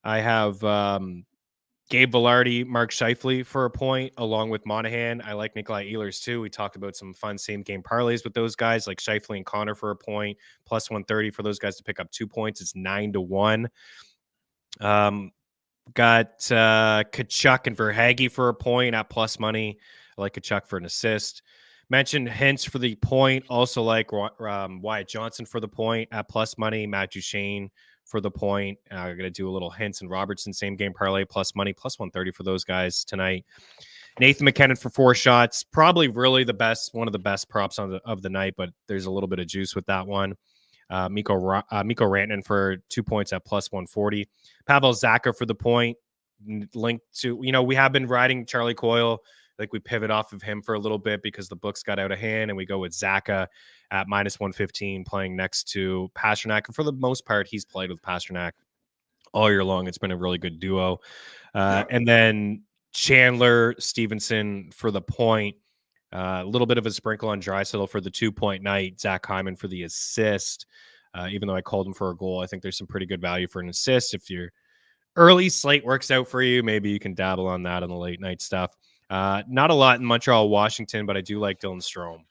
I have Gabe Vilardi, Mark Scheifele for a point, along with Monahan. I like Nikolai Ehlers too. We talked about some fun same game parlays with those guys, like Scheifele and Connor for a point, plus 130 for those guys to pick up 2 points. It's 9-1. Got Kachuk and Verhaeghe for a point at plus money. I like Kachuk for an assist. Mentioned Hintz for the point. Also like Wyatt Johnson for the point at plus money. Matt Duchene for the point. I'm going to do a little Hintz and Robertson same game parlay plus money, plus 130 for those guys tonight. Nathan McKinnon for 4 shots. Probably really one of the best props of the night, but there's a little bit of juice with that one. Mikko Rantanen for 2 points at plus 140. Pavel Zacha for the point. Linked to, we have been riding Charlie Coyle. Like we pivot off of him for a little bit because the books got out of hand, and we go with Zacha at minus 115 playing next to Pastrnak. And for the most part, he's played with Pastrnak all year long. It's been a really good duo. And then Chandler Stevenson for the point. A little bit of a sprinkle on Draisaitl for the 2-point night. Zach Hyman for the assist. Even though I called him for a goal, I think there's some pretty good value for an assist. If your early slate works out for you, maybe you can dabble on that on the late night stuff. Not a lot in Montreal, Washington, but I do like Dylan Strome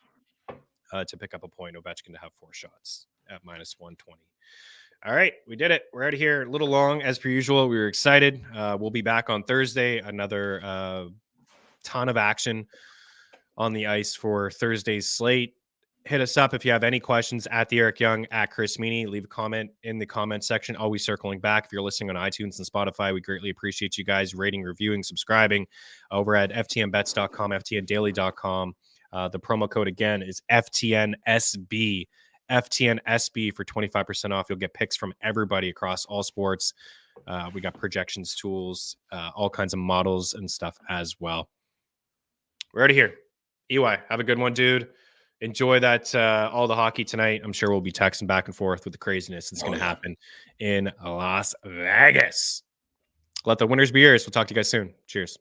to pick up a point. Ovechkin to have 4 shots at minus 120. All right, we did it. We're out of here. A little long as per usual. We were excited. We'll be back on Thursday. Another ton of action on the ice for Thursday's slate. Hit us up if you have any questions at the Eric Young, at Chris Meaney. Leave a comment in the comment section. Always circling back. If you're listening on iTunes and Spotify, we greatly appreciate you guys rating, reviewing, subscribing over at ftnbets.com, ftndaily.com. The promo code again is FTNSB. FTNSB for 25% off. You'll get picks from everybody across all sports. We got projections tools, all kinds of models and stuff as well. We're out of here. EY, have a good one, dude. Enjoy that all the hockey tonight. I'm sure we'll be texting back and forth with the craziness that's going to happen in Las Vegas. Let the winners be yours. We'll talk to you guys soon. Cheers.